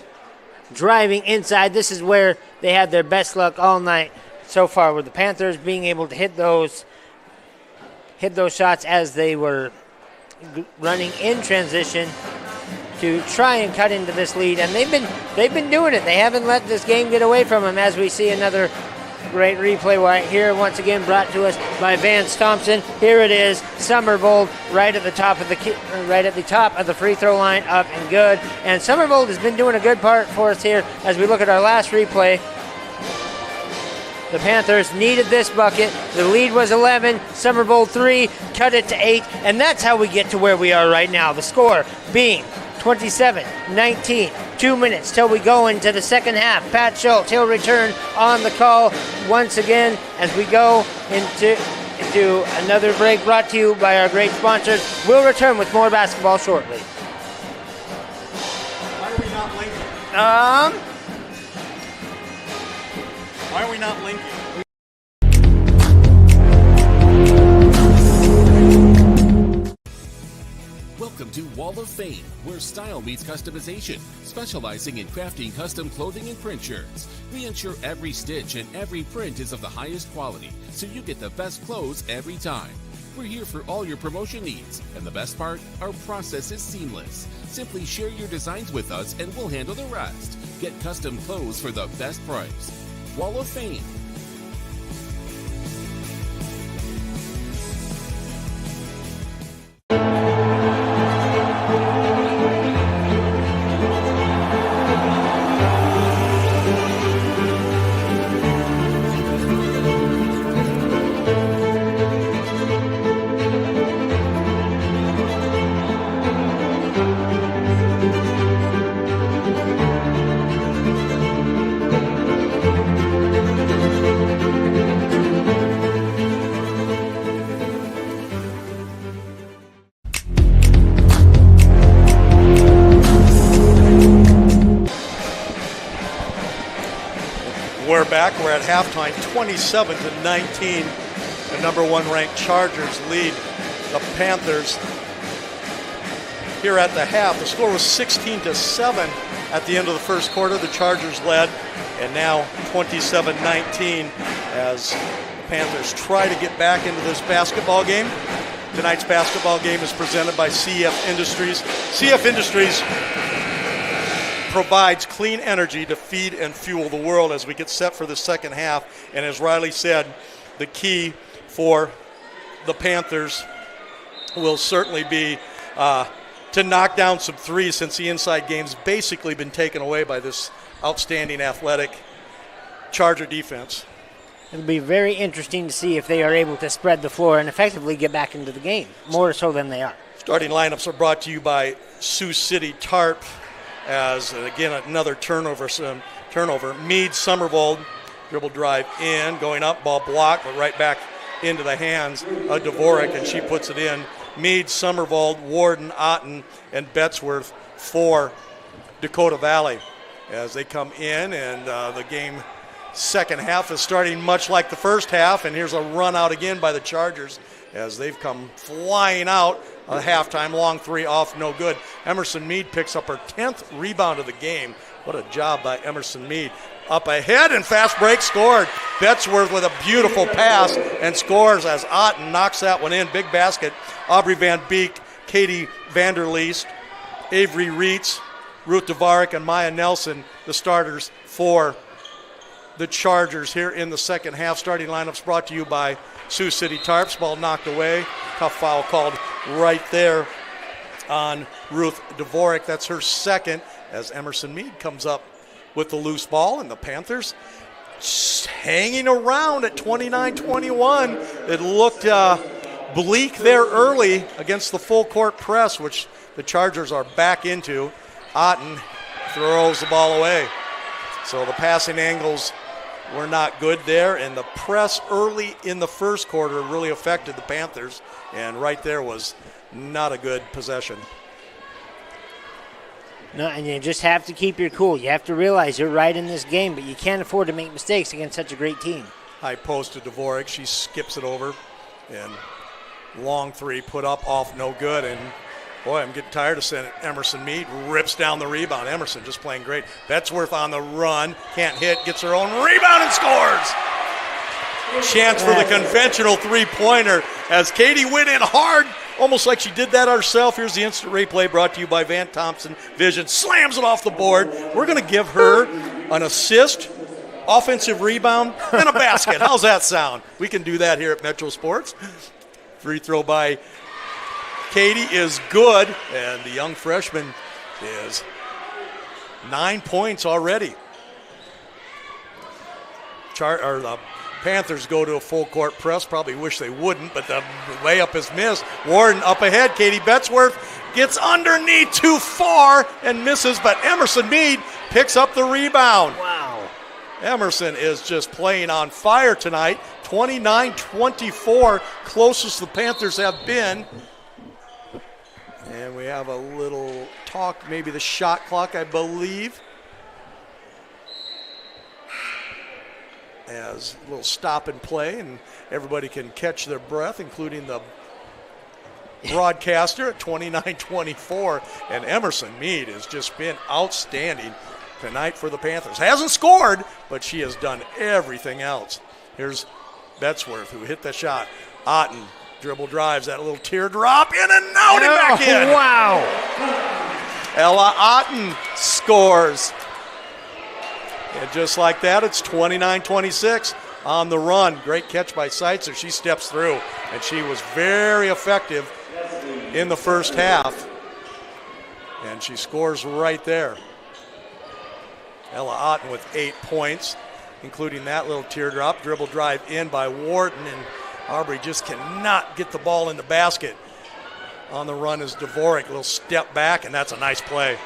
driving inside. This is where they had their best luck all night so far, with the Panthers being able to hit those shots as they were running in transition to try and cut into this lead, and they've been doing it. They haven't let this game get away from them, as we see another Great replay right here, once again brought to us by Vance Thompson. Here it is, Summervold right at the top of the free throw line, up and good. And Summervold has been doing a good part for us here as we look at our last replay. The Panthers needed this bucket. The lead was 11. Summervold 3, cut it to 8, and that's how we get to where we are right now. The score being 27-19. 2 minutes till we go into the second half. Pat Schultz, he'll return on the call once again as we go into another break brought to you by our great sponsors. We'll return with more basketball shortly. Why are we not linking? Why are we not linking? Welcome to Wall of Fame, where style meets customization, specializing in crafting custom clothing and print shirts. We ensure every stitch and every print is of the highest quality, so you get the best clothes every time. We're here for all your promotion needs, and the best part, our process is seamless. Simply share your designs with us and we'll handle the rest. Get custom clothes for the best price. Wall of Fame. We're back. We're at halftime, 27-19. The number 1 ranked Chargers lead the Panthers. Here at the half, the score was 16-7 at the end of the first quarter. The Chargers led, and now 27-19 as the Panthers try to get back into this basketball game. Tonight's basketball game is presented by CF Industries. CF Industries provides clean energy to feed and fuel the world as we get set for the second half. And as Riley said, the key for the Panthers will certainly be to knock down some threes, since the inside game's basically been taken away by this outstanding athletic Charger defense. It'll be very interesting to see if they are able to spread the floor and effectively get back into the game, more so than they are. Starting lineups are brought to you by Sioux City Tarp. As, again, another turnover. Meade Summervold, dribble drive in, going up, ball blocked, but right back into the hands of Dvorak, and she puts it in. Meade, Summervold, Warden, Otten, and Betzworth for Dakota Valley as they come in, and the game second half is starting much like the first half, and here's a run out again by the Chargers as they've come flying out. A halftime long three off, no good. Emerson Meade picks up her 10th rebound of the game. What a job by Emerson Meade. Up ahead and fast break scored. Betzworth with a beautiful pass and scores as Otten knocks that one in. Big basket. Aubrey Van Beek, Katie Vanderleest, Avery Reitz, Ruth Dvorak, and Maya Nelson, the starters for the Chargers here in the second half. Starting lineups brought to you by Sioux City Tarps. Ball knocked away. Tough foul called right there on Ruth Dvorak. That's her second as Emerson Meade comes up with the loose ball, and the Panthers hanging around at 29-21. It looked bleak there early against the full court press, which the Chargers are back into. Otten throws the ball away. So the passing angles were not good there, and the press early in the first quarter really affected the Panthers, and right there was not a good possession. No, and you just have to keep your cool. You have to realize you're right in this game, but you can't afford to make mistakes against such a great team. High post to Dvorak. She skips it over, and long three put up off, no good, and boy, I'm getting tired of saying it. Emerson Meade rips down the rebound. Emerson just playing great. Betzworth on the run. Can't hit. Gets her own rebound and scores. Chance for the conventional three-pointer as Katie went in hard, almost like she did that herself. Here's the instant replay brought to you by Van Thompson Vision. Slams it off the board. We're going to give her an assist offensive rebound, and a basket. How's that sound? We can do that here at Metro Sports. Free throw by Katie is good, and the young freshman is 9 points already. The Panthers go to a full court press. Probably wish they wouldn't, but the layup is missed. Warden up ahead. Katie Betzworth gets underneath too far and misses, but Emerson Mead picks up the rebound. Wow. Emerson is just playing on fire tonight. 29-24, closest the Panthers have been. And we have a little talk, maybe the shot clock, I believe. As a little stop and play, and everybody can catch their breath, including the broadcaster at 29-24. And Emerson Mead has just been outstanding tonight for the Panthers. Hasn't scored, but she has done everything else. Here's Betzworth, who hit the shot. Otten dribble drives, that little teardrop in and out and back in. Wow. Ella Otten scores. And just like that, it's 29-26 on the run. Great catch by Seitzer. She steps through, and she was very effective in the first half. And she scores right there. Ella Otten with 8 points, including that little teardrop. Dribble drive in by Wharton, and Aubrey just cannot get the ball in the basket. On the run is Dvorak, a little step back, and that's a nice play.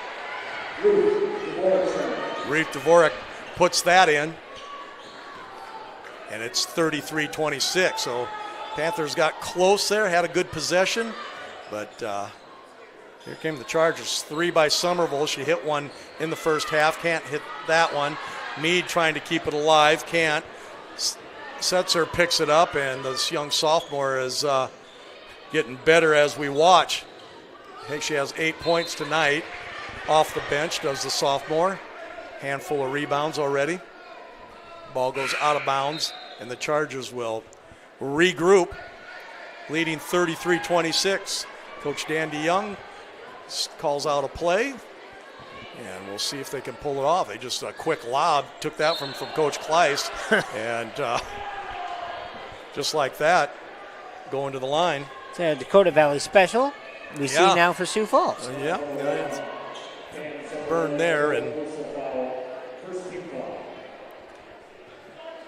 Reef Dvorak puts that in, and it's 33-26. So Panthers got close there, had a good possession, but here came the Chargers. 3 by Somerville. She hit one in the first half, can't hit that one. Mead trying to keep it alive, can't. Setzer picks it up, and this young sophomore is getting better as we watch. I think she has 8 points tonight. Off the bench does the sophomore. Handful of rebounds already. Ball goes out of bounds, and the Chargers will regroup, leading 33-26. Coach Dan DeYoung calls out a play, and we'll see if they can pull it off. They just a quick lob, took that from Coach Kleist, and just like that, going to the line. It's a Dakota Valley special. We see now for Sioux Falls. It's burn there, and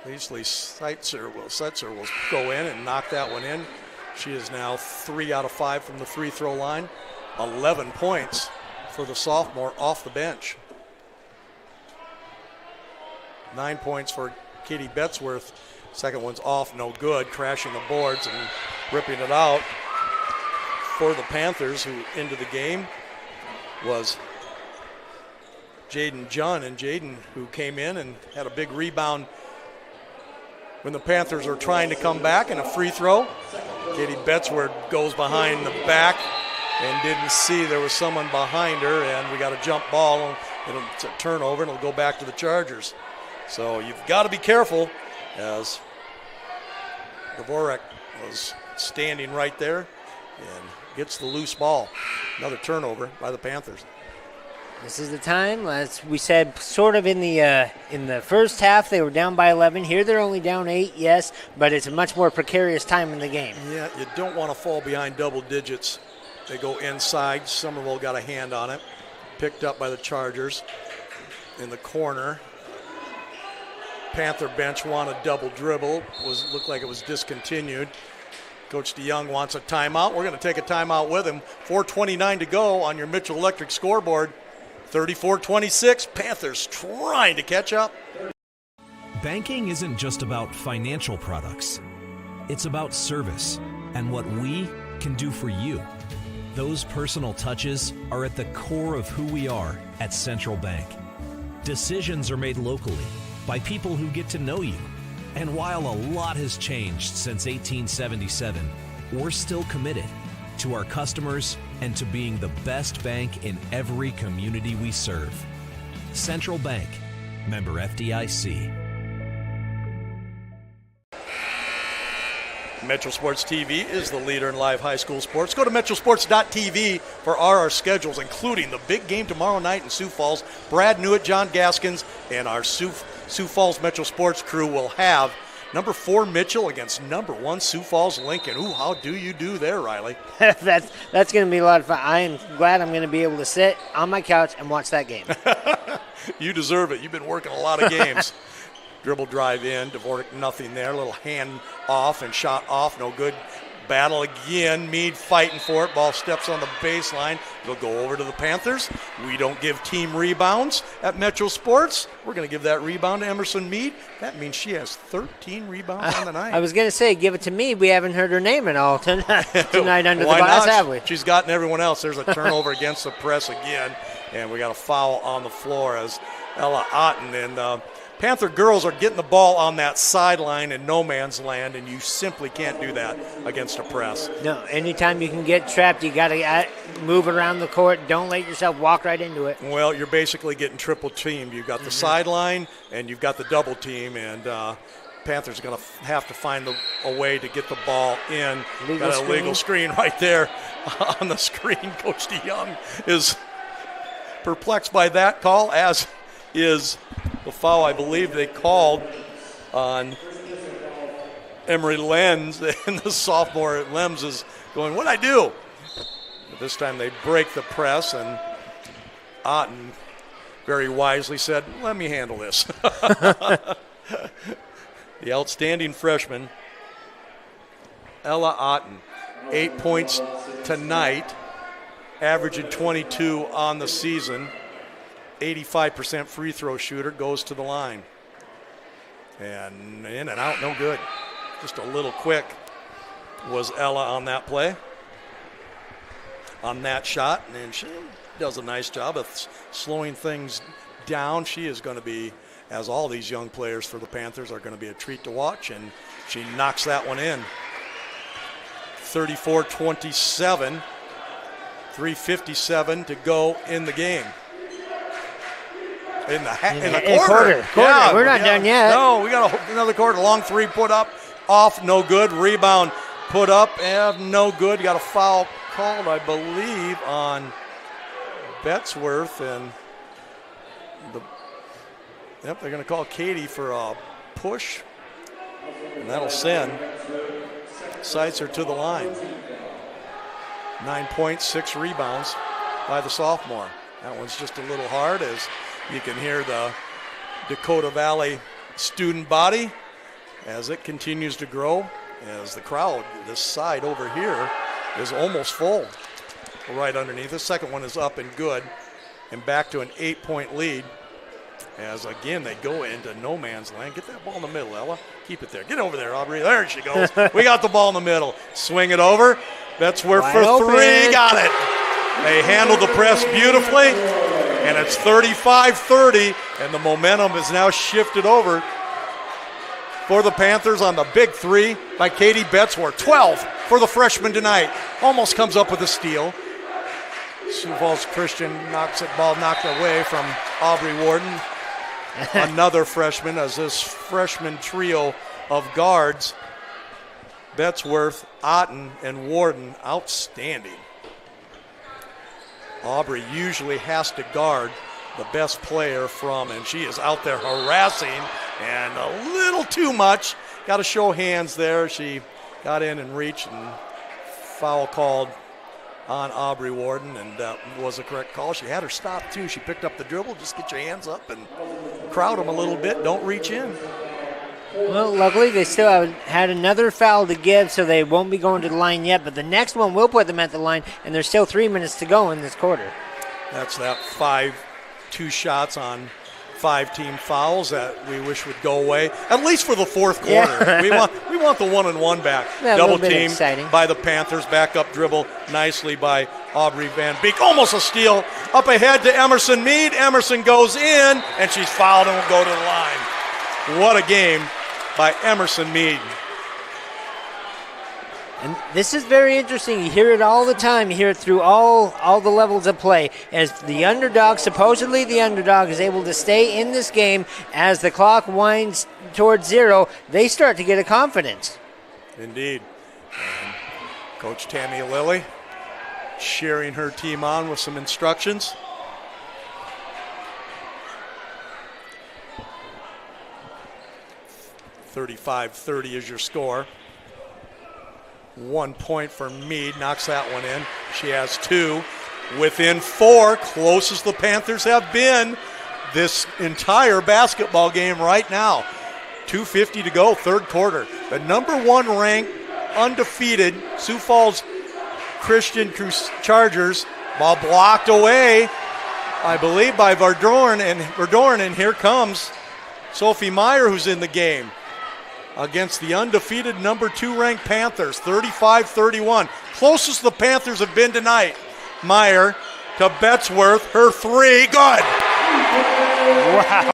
Leslie Setzer will go in and knock that one in. She is now 3 out of 5 from the free throw line. 11 points for the sophomore off the bench. 9 points for Katie Betzworth. Second one's off, no good, crashing the boards and ripping it out for the Panthers, who into the game was Jaden Junn, and Jaden, who came in and had a big rebound when the Panthers are trying to come back, and a free throw. Katie Betzworth goes behind the back and didn't see there was someone behind her, and we got a jump ball. It's a turnover, and it'll go back to the Chargers. So you've got to be careful, as Dvorak was standing right there and gets the loose ball. Another turnover by the Panthers. This is the time, as we said, sort of in the first half, they were down by 11. Here they're only down 8, yes, but it's a much more precarious time in the game. Yeah, you don't want to fall behind double digits. They go inside. Somerville got a hand on it. Picked up by the Chargers in the corner. Panther bench want a double dribble. Looked like it was discontinued. Coach DeYoung wants a timeout. We're going to take a timeout with him. 4:29 to go on your Mitchell Electric scoreboard. 34-26, Panthers trying to catch up. Banking isn't just about financial products. It's about service and what we can do for you. Those personal touches are at the core of who we are at Central Bank. Decisions are made locally by people who get to know you. And while a lot has changed since 1877, we're still committed to our customers and to being the best bank in every community we serve. Central Bank, member FDIC. Metro Sports TV is the leader in live high school sports. Go to metrosports.tv for our schedules, including the big game tomorrow night in Sioux Falls. Brad Newitt, John Gaskins, and our Sioux Sioux Falls Metro Sports crew will have number 4 Mitchell against number 1 Sioux Falls Lincoln. Ooh, how do you do there, Riley? That's going to be a lot of fun. I am glad I'm going to be able to sit on my couch and watch that game. You deserve it. You've been working a lot of games. Dribble drive in. Dvorak nothing there. Little hand off and shot off. No good. Battle again. Meade fighting for it. Ball steps on the baseline. It'll go over to the Panthers. We don't give team rebounds at Metro Sports. We're going to give that rebound to Emerson Meade. That means she has 13 rebounds on the night. I was going to say, give it to me. We haven't heard her name at all tonight under the Why glass, not? have we? She's gotten everyone else. There's a turnover against the press again, and we got a foul on the floor as Ella Otten and Panther girls are getting the ball on that sideline in no man's land, and you simply can't do that against a press. No, anytime you can get trapped, you got to move around the court. Don't let yourself walk right into it. Well, you're basically getting triple teamed. You've got the sideline, and you've got the double team, and Panthers are going to have to find a way to get the ball in. Got a legal screen right there on the screen. Coach DeYoung is perplexed by that call, as is the foul I believe they called on Emery Lenz, and the sophomore Lems is going, what'd I do? But this time they break the press, and Otten very wisely said, let me handle this. The outstanding freshman, Ella Otten, 8 points tonight, averaging 22 on the season. 85% free throw shooter, goes to the line. And in and out, no good. Just a little quick was Ella on that play, on that shot, and she does a nice job of slowing things down. She is going to be, as all these young players for the Panthers are going to be a treat to watch, and she knocks that one in. 34-27, 3:57 to go in the game. In the quarter. Yeah, we're not done yet. No, we got another quarter. Long three put up, off, no good. Rebound put up, and no good. Got a foul called, I believe, on Betzworth, and they're going to call Katie for a push, and that'll send Seitzer to the line. 9 points, 6 rebounds by the sophomore. That one's just a little hard, as you can hear the Dakota Valley student body as it continues to grow, as the crowd, this side over here, is almost full right underneath. The second one is up and good, and back to an 8-point lead, as again they go into no man's land. Get that ball in the middle, Ella. Keep it there. Get over there, Aubrey. There she goes. We got the ball in the middle. Swing it over. That's where for three. Got it. They handled the press beautifully, and it's 35-30, and the momentum is now shifted over for the Panthers on the big three by Katie Betzworth. 12 for the freshman tonight. Almost comes up with a steal. Sioux Falls Christian knocks it, ball knocked away from Aubrey Warden. Another freshman, as this freshman trio of guards, Betzworth, Otten, and Warden, outstanding. Aubrey usually has to guard the best player from, and she is out there harassing, and a little too much. Got to show hands there. She got in and reached, and foul called on Aubrey Warden, and that was a correct call. She had her stop too. She picked up the dribble. Just get your hands up and crowd them a little bit. Don't reach in. Well, luckily they still had another foul to give, so they won't be going to the line yet, but the next one will put them at the line, and there's still 3 minutes to go in this quarter. That's that 2 shots on 5 team fouls that we wish would go away, at least for the fourth quarter. Yeah. we want the 1-and-1 back. Yeah, double team by the Panthers. Back up dribble nicely by Aubrey Van Beek. Almost a steal. Up ahead to Emerson Meade. Emerson goes in, and she's fouled and will go to the line. What a game by Emerson Meade. And this is very interesting. You hear it all the time. You hear it through all the levels of play. As the underdog, supposedly the underdog, is able to stay in this game as the clock winds towards 0, they start to get a confidence. Indeed. And Coach Tammy Lilly cheering her team on with some instructions. 35-30 is your score. 1 point for Meade, knocks that one in. She has 2. Within 4, closest the Panthers have been this entire basketball game right now. 2:50 to go, third quarter. The number 1 ranked, undefeated Sioux Falls Christian Chargers, ball blocked away, I believe, by Verdorn, and here comes Sophie Meyer, who's in the game, against the undefeated number 2 ranked Panthers, 35-31. Closest the Panthers have been tonight. Meyer to Betzworth, her 3, good. Wow.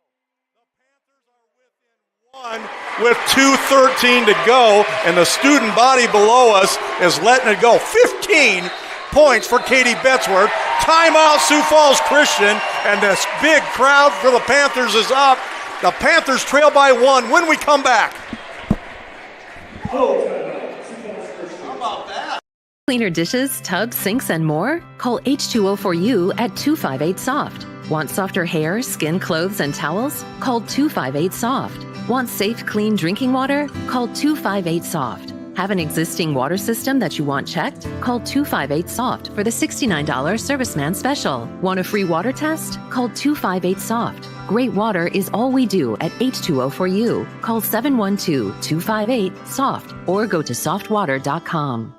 With 2:13 to go, and the student body below us is letting it go. 15 points for Katie Betzworth. Timeout, Sioux Falls Christian, and this big crowd for the Panthers is up. The Panthers trail by 1 when we come back. How about that? Cleaner dishes, tubs, sinks, and more? Call H2O4U at 258-SOFT. Want softer hair, skin, clothes, and towels? Call 258-SOFT. Want safe, clean drinking water? Call 258-SOFT. Have an existing water system that you want checked? Call 258-SOFT for the $69 Serviceman Special. Want a free water test? Call 258-SOFT. Great water is all we do at H2O4U. Call 712-258-SOFT or go to softwater.com.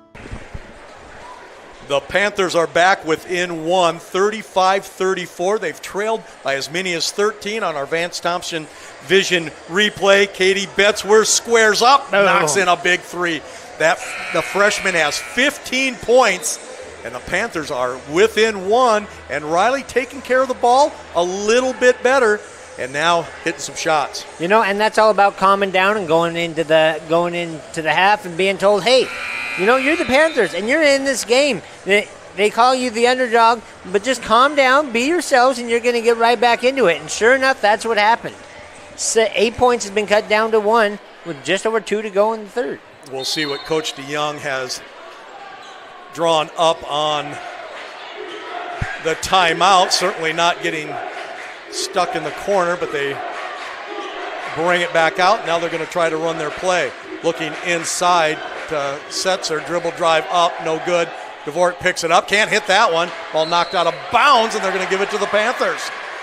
The Panthers are back within 1, 35-34. They've trailed by as many as 13 on our Vance Thompson Vision replay. Katie Betzworth squares up, knocks in a big 3. The freshman has 15 points, and the Panthers are within 1. And Riley taking care of the ball a little bit better, and now hitting some shots. You know, and that's all about calming down and going into the half and being told, hey, you know, you're the Panthers, and you're in this game. They call you the underdog, but just calm down, be yourselves, and you're going to get right back into it. And sure enough, that's what happened. 8 points has been cut down to 1 with just over 2 to go in the third. We'll see what Coach DeYoung has drawn up on the timeout. Certainly not getting stuck in the corner, but they bring it back out. Now they're going to try to run their play. Looking inside to Setzer, dribble drive up, no good. Dvorak picks it up, can't hit that one. Ball knocked out of bounds, and they're going to give it to the Panthers.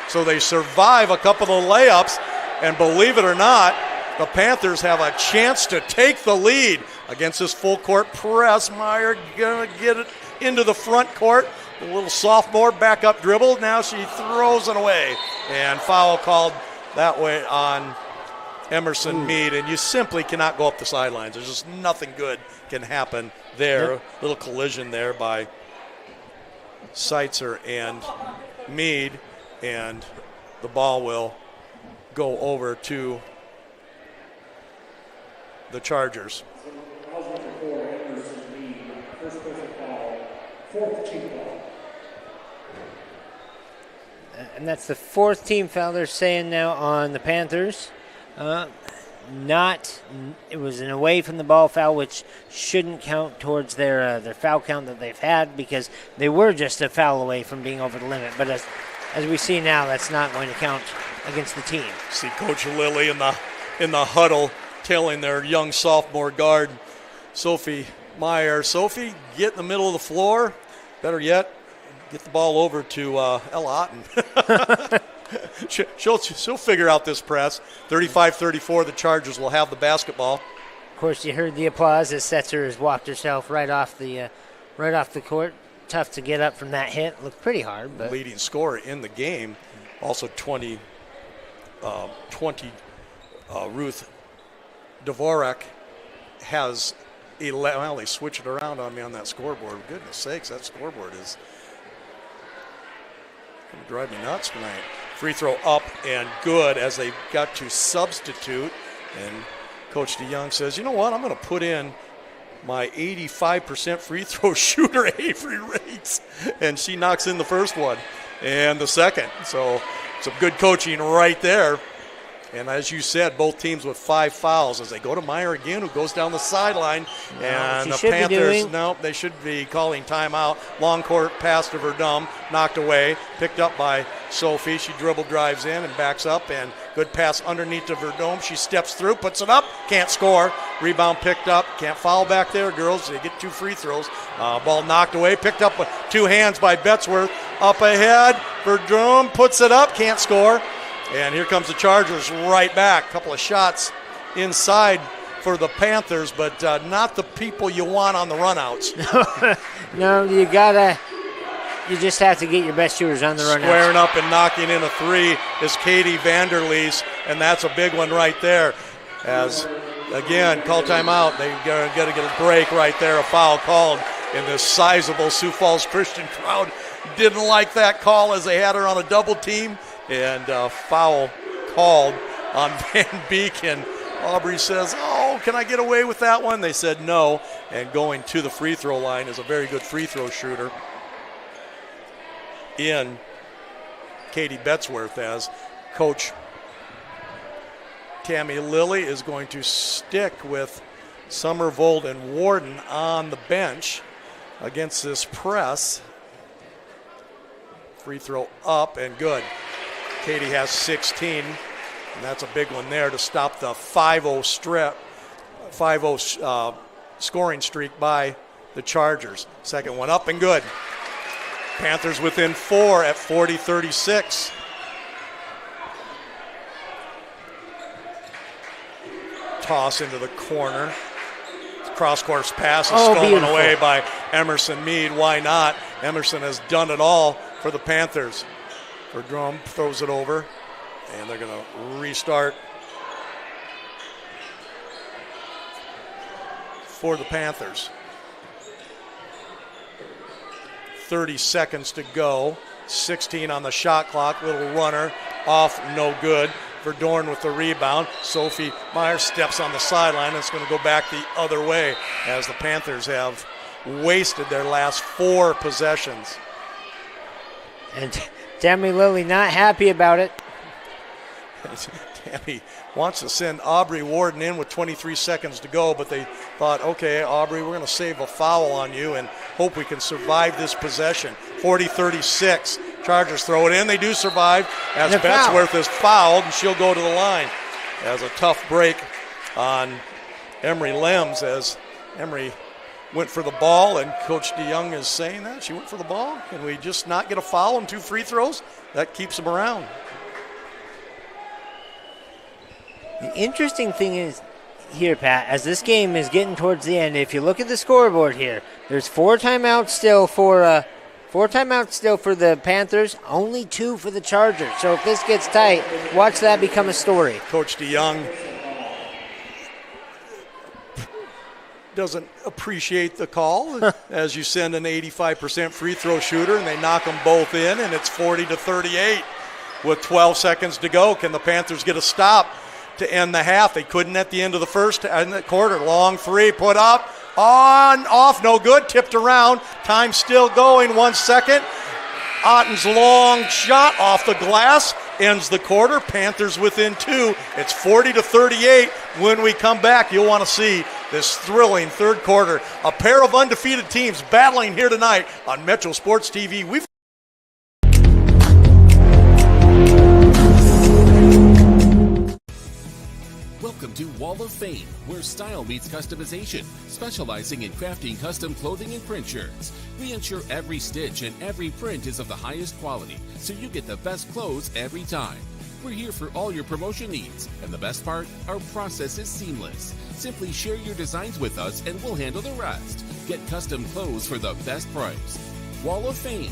So they survive a couple of layups, and believe it or not, the Panthers have a chance to take the lead against this full court press. Meyer going to get it into the front court. The little sophomore back up dribble. Now she throws it away, and foul called that way on Emerson Meade, and you simply cannot go up the sidelines. There's just nothing good can happen there. Yep. Little collision there by Seitzer and Meade, and the ball will go over to the Chargers. And that's the 4th team foul they're saying now on the Panthers. It was an away from the ball foul, which shouldn't count towards their foul count that they've had, because they were just a foul away from being over the limit. But as we see now, that's not going to count against the team. See Coach Lilly in the huddle telling their young sophomore guard, Sophie Meyer, Sophie, get in the middle of the floor. Better yet, get the ball over to Ella Otten. She'll figure out this press. 35-34, the Chargers will have the basketball. Of course, you heard the applause as Setzer has walked herself right off the court. Tough to get up from that hit. Looked pretty hard. But leading scorer in the game, also 20 Ruth Dvorak has 11. Well, they switched it around on me on that scoreboard. Goodness sakes, that scoreboard is going to drive me nuts tonight. Free throw up and good as they got to substitute. And Coach DeYoung says, you know what, I'm going to put in my 85% free throw shooter, Avery Rates. And she knocks in the first one and the second. So some good coaching right there. And as you said, both teams with 5 fouls as they go to Meyer again, who goes down the sideline. And the Panthers, they should be calling timeout. Long court pass to Verdum, knocked away, picked up by Sophie. She dribble drives in and backs up, and good pass underneath to Verdum. She steps through, puts it up, can't score. Rebound picked up. Can't foul back there, girls. They get 2 free throws. Ball knocked away. Picked up with 2 hands by Betzworth. Up ahead. Verdrum puts it up. Can't score. And here comes the Chargers right back. Couple of shots inside for the Panthers, but not the people you want on the runouts. No, you just have to get your best shooters on the runouts. Squaring up and knocking in a 3 is Katie Vanderlees, and that's a big one right there. As, again, call timeout. They're going to get a break right there, a foul called, and this sizable Sioux Falls Christian crowd didn't like that call as they had her on a double team, and foul called on Van Beek, and Aubrey says, oh, can I get away with that one? They said no, and going to the free throw line is a very good free throw shooter in Katie Betzworth, as Coach Tammy Lilly is going to stick with Summervold and Warden on the bench against this press. Free throw up and good. Katie has 16. And that's a big one there to stop the 5-0 scoring streak by the Chargers. Second one up and good. Panthers within 4 at 40-36. Toss into the corner. Cross-course pass is stolen away by Emerson Mead. Why not? Emerson has done it all for the Panthers. Verdrum throws it over. And they're going to restart for the Panthers. 30 seconds to go. 16 on the shot clock. Little runner off, no good. Verdorn with the rebound. Sophie Meyer steps on the sideline. It's going to go back the other way as the Panthers have wasted their last 4 possessions. And Tammy Lilly not happy about it. Tammy wants to send Aubrey Warden in with 23 seconds to go, but they thought, okay, Aubrey, we're going to save a foul on you and hope we can survive this possession. 40-36. Chargers throw it in. They do survive as Betzworth is fouled, and she'll go to the line. As a tough break on Emery Lems, as Emery went for the ball, and Coach DeYoung is saying that. She went for the ball. Can we just not get a foul and 2 free throws? That keeps them around. The interesting thing is here, Pat, as this game is getting towards the end, if you look at the scoreboard here, there's 4 timeouts still for the Panthers, only 2 for the Chargers. So if this gets tight, watch that become a story. Coach DeYoung doesn't appreciate the call as you send an 85% free throw shooter and they knock them both in, and it's 40-38 with 12 seconds to go. Can the Panthers get a stop to end the half? They couldn't at the end of the first and the quarter. Long 3 put up, on, off, no good, tipped around. Time still going, 1 second. Otten's long shot off the glass ends the quarter. Panthers within 2. It's 40-38. When we come back, you'll want to see this thrilling third quarter. A pair of undefeated teams battling here tonight on Metro Sports TV. Welcome to Wall of Fame, where style meets customization, specializing in crafting custom clothing and print shirts. We ensure every stitch and every print is of the highest quality, so you get the best clothes every time. We're here for all your promotion needs, and the best part, our process is seamless. Simply share your designs with us and we'll handle the rest. Get custom clothes for the best price. Wall of Fame.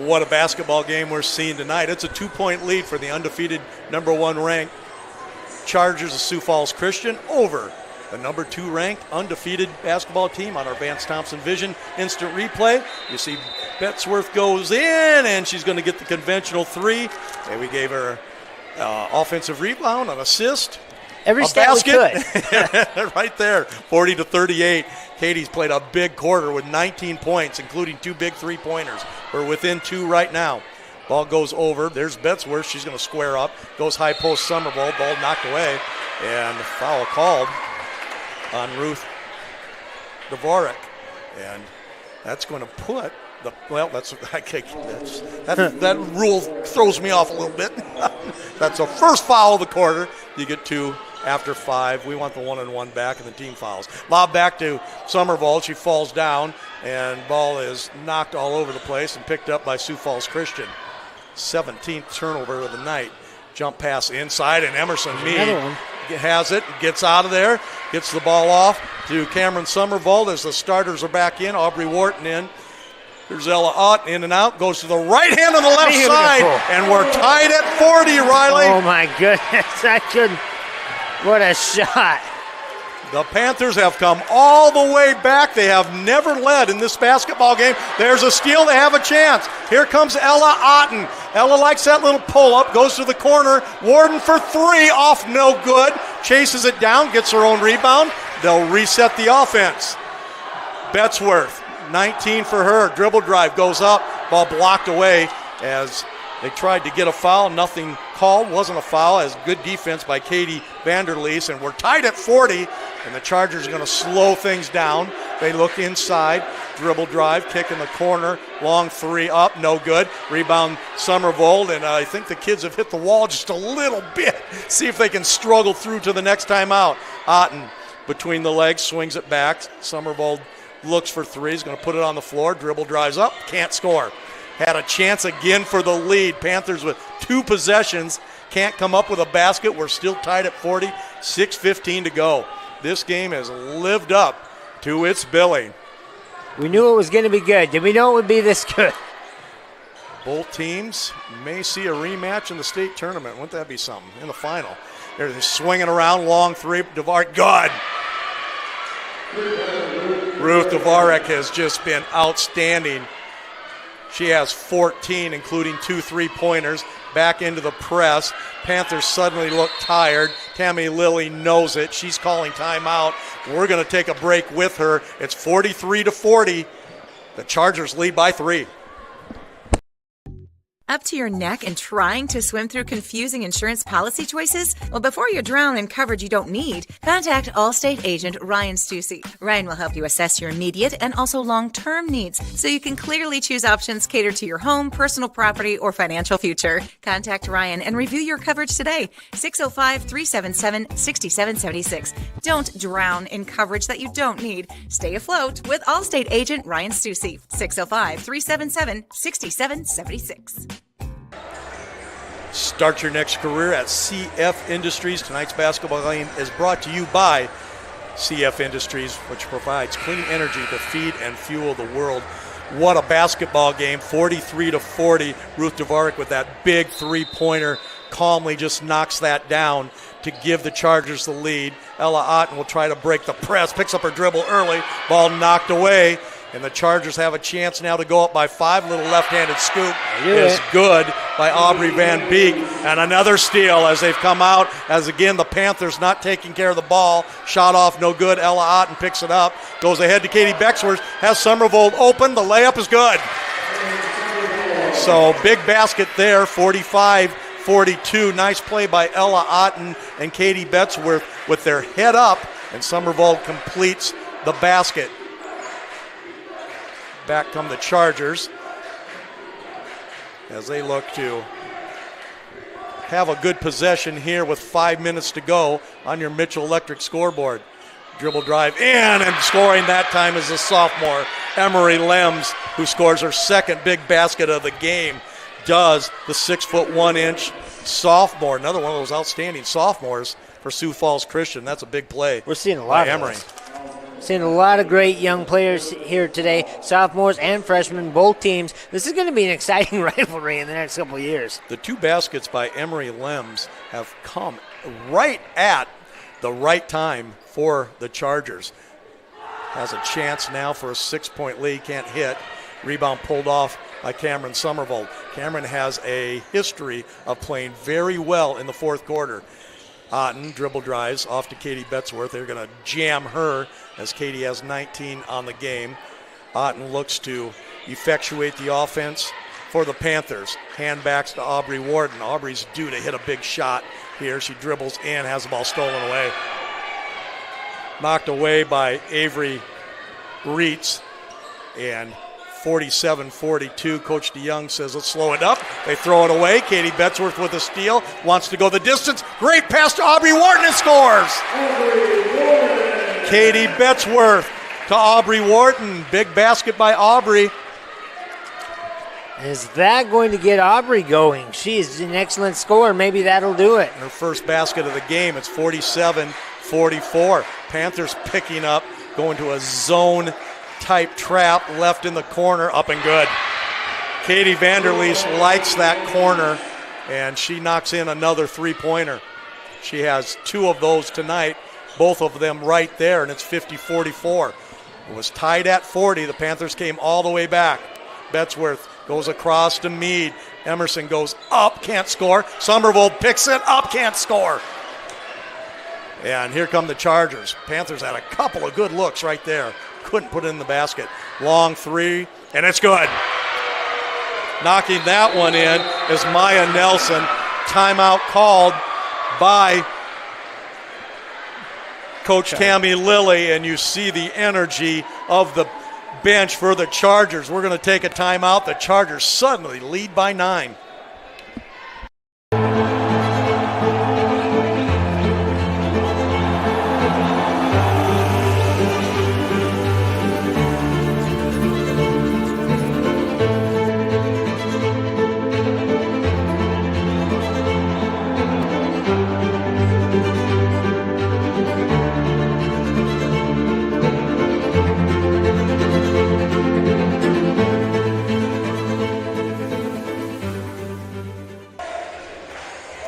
What a basketball game we're seeing tonight. It's a 2-point lead for the undefeated number 1 ranked Chargers of Sioux Falls Christian over the number 2 ranked undefeated basketball team on our Vance Thompson Vision instant replay. You see Betsworth goes in, and she's going to get the conventional 3. And we gave her offensive rebound, an assist. Every stat we could. Right there, 40-38. Katie's played a big quarter with 19 points, including 2 big 3-pointers. We're within 2 right now. Ball goes over. There's Betsworth. She's going to square up. Goes high post Summerville. Ball knocked away. And the foul called on Ruth Dvorak. And that's going to put the, well, that rule throws me off a little bit. That's the first foul of the quarter. You get 2 after 5. We want the 1-and-1 back, and the team fouls. Lob back to Summerville. She falls down, and ball is knocked all over the place and picked up by Sioux Falls Christian. 17th turnover of the night. Jump pass inside, and Emerson Meade has it, gets out of there, gets the ball off to Cameron Summerville as the starters are back in. Aubrey Wharton in. There's Ella Ott in and out, goes to the right hand on the left side, and we're tied at 40, Riley. Oh, my goodness. I couldn't. What a shot. The Panthers have come all the way back. They have never led in this basketball game. There's a steal. They have a chance. Here comes Ella Otten. Ella likes that little pull-up, goes to the corner. Warden for 3, off no good. Chases it down, gets her own rebound. They'll reset the offense. Betsworth, 19 for her. Dribble drive goes up. Ball blocked away as they tried to get a foul. Nothing called. Wasn't a foul, as good defense by Katie Vanderleest. And we're tied at 40, and the Chargers are going to slow things down. They look inside. Dribble drive, kick in the corner. Long 3 up, no good. Rebound Summerville, and I think the kids have hit the wall just a little bit. See if they can struggle through to the next time out. Otten between the legs, swings it back. Summerville looks for 3. He's going to put it on the floor. Dribble drives up, can't score. Had a chance again for the lead. Panthers with 2 possessions. Can't come up with a basket. We're still tied at 40. 6:15 to go. This game has lived up to its billing. We knew it was going to be good. Did we know it would be this good? Both teams may see a rematch in the state tournament. Wouldn't that be something? In the final. They're swinging around. Long 3. Dvorak, good. Ruth Dvorak has just been outstanding. She has 14, including 2 3-pointers. Back into the press. Panthers suddenly look tired. Tammy Lilly knows it. She's calling timeout. We're going to take a break with her. It's 43-40. The Chargers lead by 3. Up to your neck and trying to swim through confusing insurance policy choices? Well, before you drown in coverage you don't need, contact Allstate agent Ryan Stussy. Ryan will help you assess your immediate and also long-term needs so you can clearly choose options catered to your home, personal property, or financial future. Contact Ryan and review your coverage today. 605-377-6776. Don't drown in coverage that you don't need. Stay afloat with Allstate agent Ryan Stussy. 605-377-6776. Start your next career at CF Industries. Tonight's basketball game is brought to you by CF Industries, which provides clean energy to feed and fuel the world. What a basketball game, 43-40. Ruth Dvorak with that big 3-pointer calmly just knocks that down to give the Chargers the lead. Ella Otten will try to break the press, picks up her dribble early, ball knocked away. And the Chargers have a chance now to go up by 5. Little left-handed scoop is good by Aubrey Van Beek. And another steal as they've come out. As again, the Panthers not taking care of the ball. Shot off, no good. Ella Otten picks it up. Goes ahead to Katie Betsworth. Has Summerville open. The layup is good. So big basket there, 45-42. Nice play by Ella Otten and Katie Betsworth with their head up. And Summerville completes the basket. Back come the Chargers as they look to have a good possession here with 5 minutes to go on your Mitchell Electric scoreboard. Dribble drive in, and scoring that time is the sophomore, Emery Lems, who scores her second big basket of the game. Does the 6'1" sophomore, another one of those outstanding sophomores for Sioux Falls Christian. That's a big play. We're seeing a lot of Emery. Seeing a lot of great young players here today, sophomores and freshmen, both teams. This is going to be an exciting rivalry in the next couple of years. The 2 baskets by Emery Lems have come right at the right time for the Chargers. Has a chance now for a 6-point lead, can't hit. Rebound pulled off by Cameron Somerville. Cameron has a history of playing very well in the fourth quarter. Otten dribble drives off to Katie Betzworth. They're going to jam her as Katie has 19 on the game. Otten looks to effectuate the offense for the Panthers. Handbacks to Aubrey Warden. Aubrey's due to hit a big shot here. She dribbles in, has the ball stolen away. Knocked away by Avery Reitz. And 47-42. Coach DeYoung says, let's slow it up. They throw it away. Katie Betzworth with a steal. Wants to go the distance. Great pass to Aubrey Wharton and scores. Katie Betzworth to Aubrey Wharton. Big basket by Aubrey. Is that going to get Aubrey going? She is an excellent scorer. Maybe that'll do it. Her first basket of the game. It's 47-44. Panthers picking up, going to a zone type trap left in the corner, up and good. Katie Vanderleest likes that corner, and she knocks in another three-pointer. She has 2 of those tonight, both of them right there, and it's 50-44. It was tied at 40. The Panthers came all the way back. Betzworth goes across to Meade. Emerson goes up, can't score. Somerville picks it up, can't score. And here come the Chargers. Panthers had a couple of good looks right there. Couldn't put it in the basket. Long three, and it's good. Knocking that one in is Maya Nelson. Timeout called by Coach Tammy Lilly, and you see the energy of the bench for the Chargers. We're going to take a timeout. The Chargers suddenly lead by 9.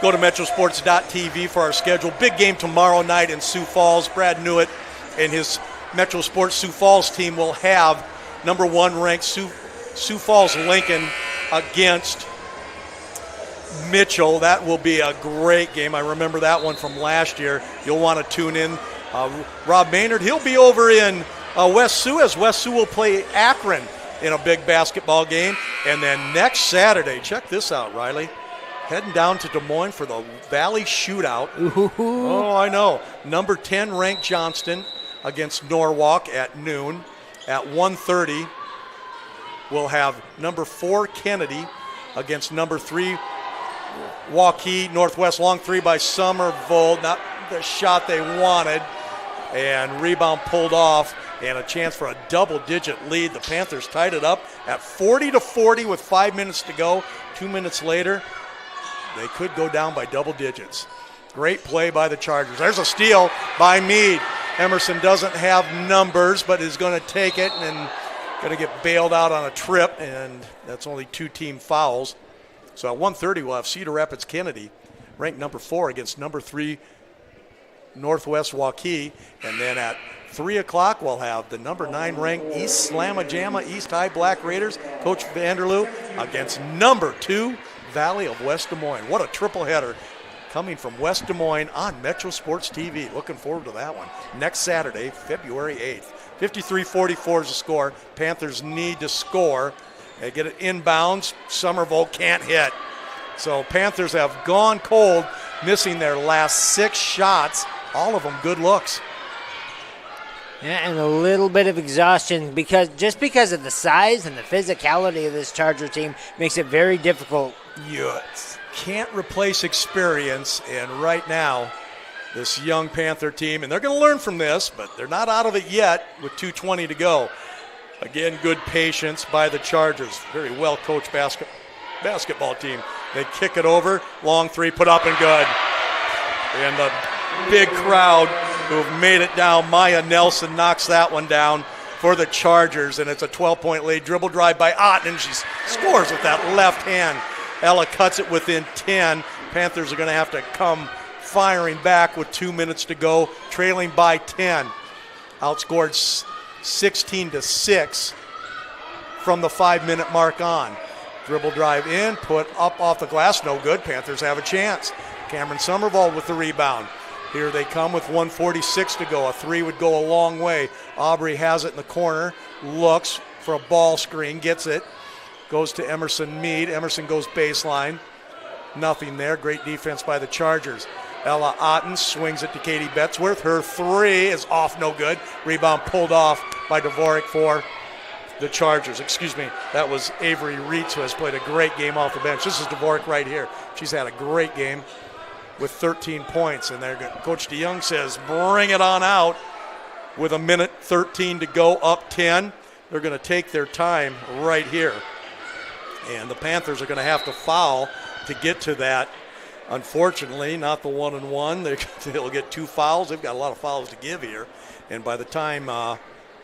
Go to metrosports.tv for our schedule. Big game tomorrow night in Sioux Falls. Brad Newitt and his Metro Sports Sioux Falls team will have number 1 ranked Sioux Falls Lincoln against Mitchell. That will be a great game. I remember that one from last year. You'll want to tune in. Rob Maynard, he'll be over in West Sioux, as West Sioux will play Akron in a big basketball game. And then next Saturday, check this out, Riley. Heading down to Des Moines for the Valley Shootout. Ooh. Oh, I know. Number 10 ranked Johnston against Norwalk at noon. At 1:30, we'll have number 4 Kennedy against number 3 Waukee Northwest. Long three by Somerville. Not the shot they wanted. And rebound pulled off. And a chance for a double-digit lead. The Panthers tied it up at 40-40 with 5 minutes to go. 2 minutes later, they could go down by double digits. Great play by the Chargers. There's a steal by Meade. Emerson doesn't have numbers, but is going to take it and going to get bailed out on a trip, and that's only 2 team fouls. So at 1:30, we'll have Cedar Rapids Kennedy, ranked number 4 against number 3 Northwest Waukee. And then at 3 o'clock, we'll have the number 9 ranked East Slamma-Jamma East High Black Raiders, Coach Vanderloo, against number 2 Valley of West Des Moines. What a triple header coming from West Des Moines on Metro Sports TV. Looking forward to that one. Next Saturday, February 8th. 53-44 is the score. Panthers need to score. They get it inbounds. Somerville can't hit. So Panthers have gone cold, missing their last 6 shots. All of them good looks. Yeah, and a little bit of exhaustion because of the size and the physicality of this Charger team makes it very difficult. You can't replace experience, and right now, this young Panther team, and they're going to learn from this, but they're not out of it yet with 2:20 to go. Again, good patience by the Chargers. Very well-coached basketball team. They kick it over, long three, put up and good. And the big crowd who've made it down. Maya Nelson knocks that one down for the Chargers, and it's a 12-point lead. Dribble drive by Otten, and she scores with that left hand. Ella cuts it within 10. Panthers are going to have to come firing back with 2 minutes to go, trailing by 10. Outscored 16-6 from the 5-minute mark on. Dribble drive in, put up off the glass, no good. Panthers have a chance. Cameron Somerville with the rebound. Here they come with 1:46 to go. A three would go a long way. Aubrey has it in the corner, looks for a ball screen, gets it, goes to Emerson Mead. Emerson goes baseline. Nothing there. Great defense by the Chargers. Ella Otten swings it to Katie Betzworth. Her three is off, no good. Rebound pulled off by Dvorak for the Chargers. Excuse me, that was Avery Reitz, who has played a great game off the bench. This is Dvorak right here. She's had a great game with 13 points. And there, Coach DeYoung says, bring it on out with 1:13 to go, up 10. They're going to take their time right here. And the Panthers are going to have to foul to get to that. Unfortunately, not the 1-and-1. They'll get 2 fouls. They've got a lot of fouls to give here. And by the time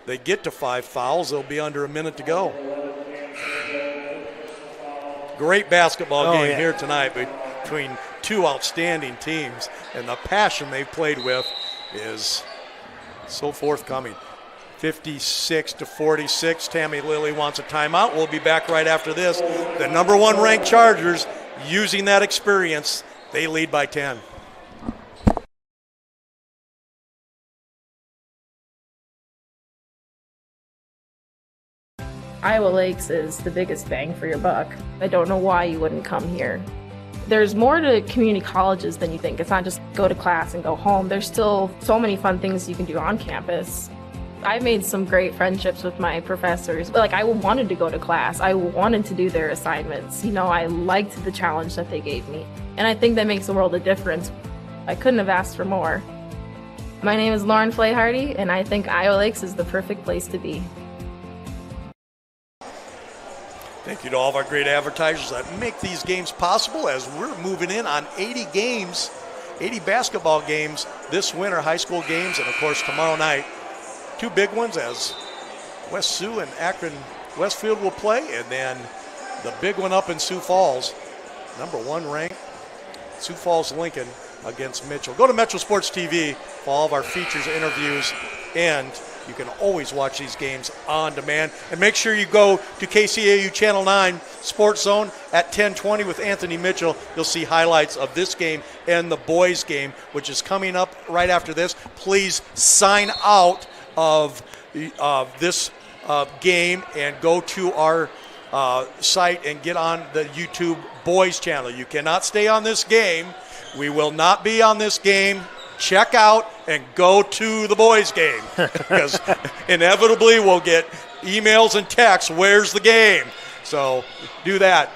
they get to 5 fouls, they'll be under a minute to go. Great basketball game here tonight between 2 outstanding teams. And the passion they've played with is so forthcoming. 56-46. Tammy Lilly wants a timeout. We'll be back right after this. The number 1 ranked Chargers, using that experience, they lead by 10. Iowa Lakes is the biggest bang for your buck. I don't know why you wouldn't come here. There's more to community colleges than you think. It's not just go to class and go home. There's still so many fun things you can do on campus. I made some great friendships with my professors. Like, I wanted to go to class. I wanted to do their assignments. You know, I liked the challenge that they gave me. And I think that makes a world of difference. I couldn't have asked for more. My name is Lauren Flayhardy, and I think Iowa Lakes is the perfect place to be. Thank you to all of our great advertisers that make these games possible, as we're moving in on 80 games, 80 basketball games this winter, high school games, and of course tomorrow night, 2 big ones as West Sioux and Akron Westfield will play, and then the big one up in Sioux Falls, number 1 ranked Sioux Falls Lincoln against Mitchell. Go to Metro Sports TV for all of our features, interviews, and you can always watch these games on demand. And make sure you go to KCAU Channel 9 Sports Zone at 10:20 with Anthony Mitchell. You'll see highlights of this game and the boys' game, which is coming up right after this. Please sign out of this game and go to our site and get on the YouTube boys channel. You cannot stay on this game. We will not be on this game. Check out and go to the boys' game, because inevitably we'll get emails and texts, where's the game? So do that.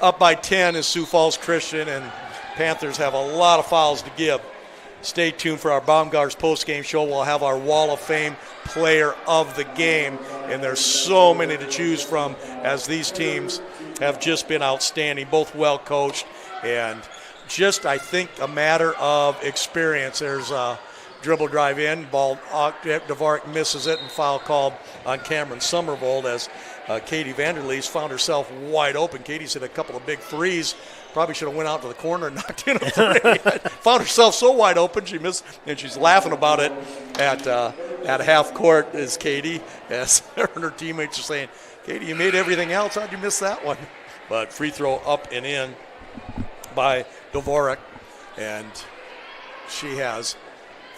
Up by 10 is Sioux Falls Christian, and Panthers have a lot of fouls to give. Stay tuned for our Baumgars post-game show. We'll have our Wall of Fame player of the game, and there's so many to choose from, as these teams have just been outstanding, both well coached and just, I think, a matter of experience. There's a dribble drive in, ball, Dvorak misses it, and foul called on Cameron Somerville as Katie Vanderleest found herself wide open. Katie's hit a couple of big threes. Probably should have went out to the corner and knocked in a three. Found herself so wide open she missed, and she's laughing about it at half court as Katie, as her and her teammates are saying, Katie, you made everything else. How'd you miss that one? But free throw up and in by Dvorak, and she has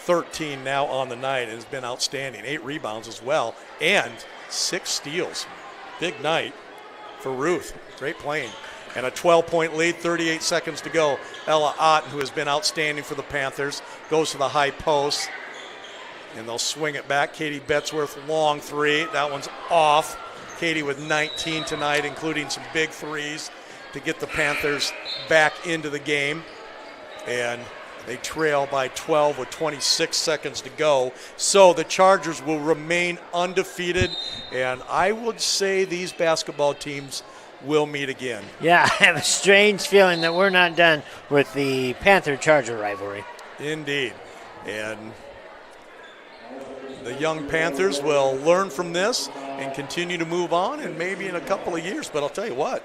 13 now on the night and has been outstanding. 8 rebounds as well, and 6 steals. Big night for Ruth. Great playing. And a 12-point lead, 38 seconds to go. Ella Ott, who has been outstanding for the Panthers, goes to the high post, and they'll swing it back. Katie Betzworth, long three. That one's off. Katie with 19 tonight, including some big threes to get the Panthers back into the game. And they trail by 12 with 26 seconds to go. So the Chargers will remain undefeated, and I would say these basketball teams will meet again. Yeah, I have a strange feeling that we're not done with the Panther-Charger rivalry. Indeed. And the young Panthers will learn from this and continue to move on, and maybe in a couple of years. But I'll tell you what,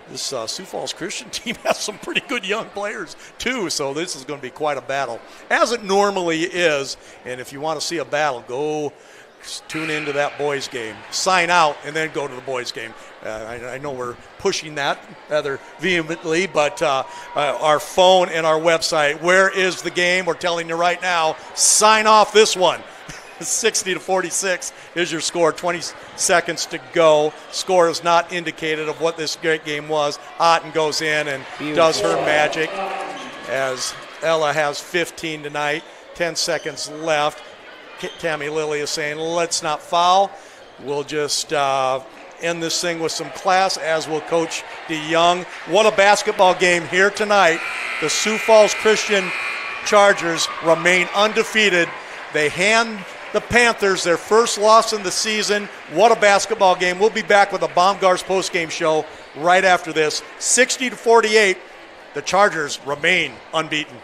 this Sioux Falls Christian team has some pretty good young players too, so this is going to be quite a battle, as it normally is. And if you want to see a battle, go tune into that boys game, sign out, and then go to the boys game. I know we're pushing that rather vehemently, but our phone and our website, where is the game? We're telling you right now, sign off this one. 60-46 is your score. 20 seconds to go. Score is not indicated of what this great game was. Otten goes in and does her magic as Ella has 15 tonight. 10 seconds left. Tammy Lilly is saying, let's not foul. We'll just end this thing with some class, as will Coach DeYoung. What a basketball game here tonight. The Sioux Falls Christian Chargers remain undefeated. They hand the Panthers their first loss in the season. What a basketball game. We'll be back with a Baumgart's postgame show right after this. 60-48, the Chargers remain unbeaten.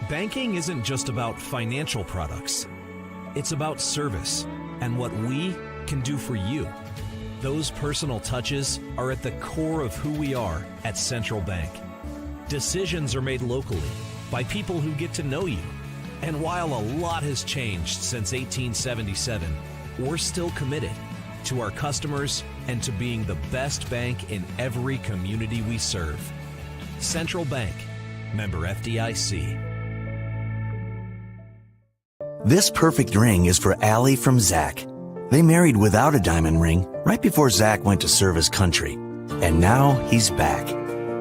Banking isn't just about financial products. It's about service and what we can do for you. Those personal touches are at the core of who we are at Central Bank. Decisions are made locally by people who get to know you. And while a lot has changed since 1877, we're still committed to our customers and to being the best bank in every community we serve. Central Bank, member FDIC. This perfect ring is for Allie from Zach. They married without a diamond ring right before Zach went to serve his country. And now he's back.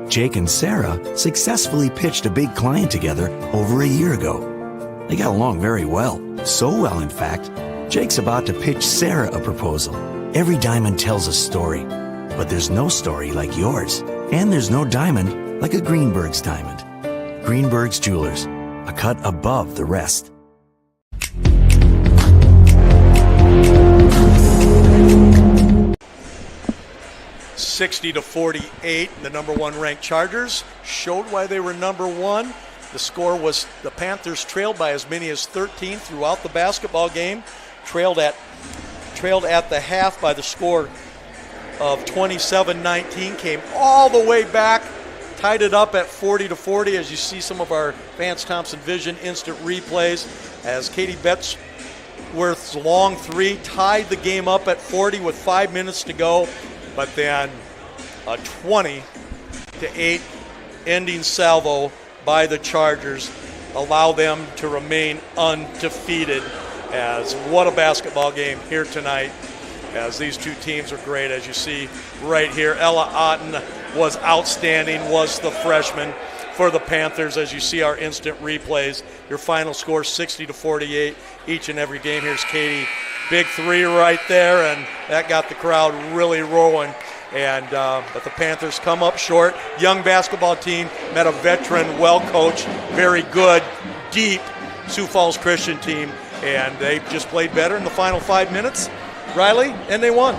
Jake and Sarah successfully pitched a big client together over a year ago. They got along very well. So well, in fact, Jake's about to pitch Sarah a proposal. Every diamond tells a story, but there's no story like yours. And there's no diamond like a Greenberg's diamond. Greenberg's Jewelers, a cut above the rest. 60-48, the number one ranked Chargers showed why they were number one. The score was the Panthers trailed by as many as 13 throughout the basketball game. Trailed at the half by the score of 27-19. Came all the way back, tied it up at 40-40 as you see some of our Vance Thompson Vision instant replays as Katie Betzworth's long three tied the game up at 40 with 5 minutes to go. But then a 20-8 ending salvo by the Chargers allow them to remain undefeated. As what a basketball game here tonight, as these two teams are great. As you see right here, Ella Otten was outstanding, was the freshman for the Panthers. As you see our instant replays, your final score 60-48 each and every game. Here's Katie, big three right there, and that got the crowd really rolling. And but the Panthers come up short. Young basketball team met a veteran, well-coached, very good, deep Sioux Falls Christian team, and they just played better in the final 5 minutes, Riley, and they won.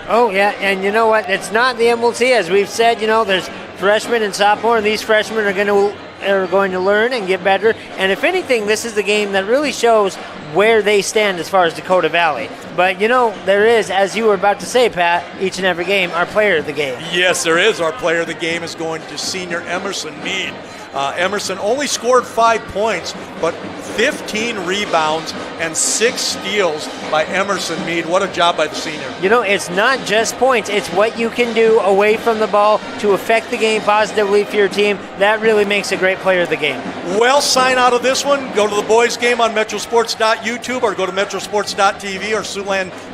Oh, yeah, and you know what? It's not the MLT. As we've said, you know, there's freshmen and sophomore, and these freshmen are going to learn and get better. And if anything, this is the game that really shows where they stand as far as Dakota Valley. But, you know, there is, as you were about to say, Pat, each and every game, our player of the game. Yes, there is. Our player of the game is going to senior Emerson Mead. Emerson only scored 5 points, but 15 rebounds and 6 steals by Emerson Mead. What a job by the senior. You know, it's not just points. It's what you can do away from the ball to affect the game positively for your team. That really makes a great player of the game. Well, sign out of this one. Go to the boys' game on metrosports.youtube or go to metrosports.tv or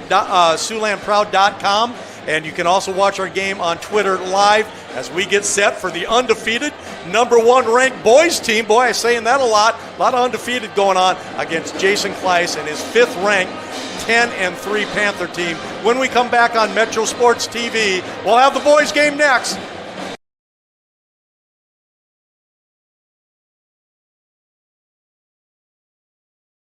SiouxlandProud.com. And you can also watch our game on Twitter live as we get set for the undefeated number one ranked boys team. Boy, I'm saying that a lot of undefeated going on against Jason Kleiss and his 5th ranked 10-3 Panther team. When we come back on Metro Sports TV, we'll have the boys game next.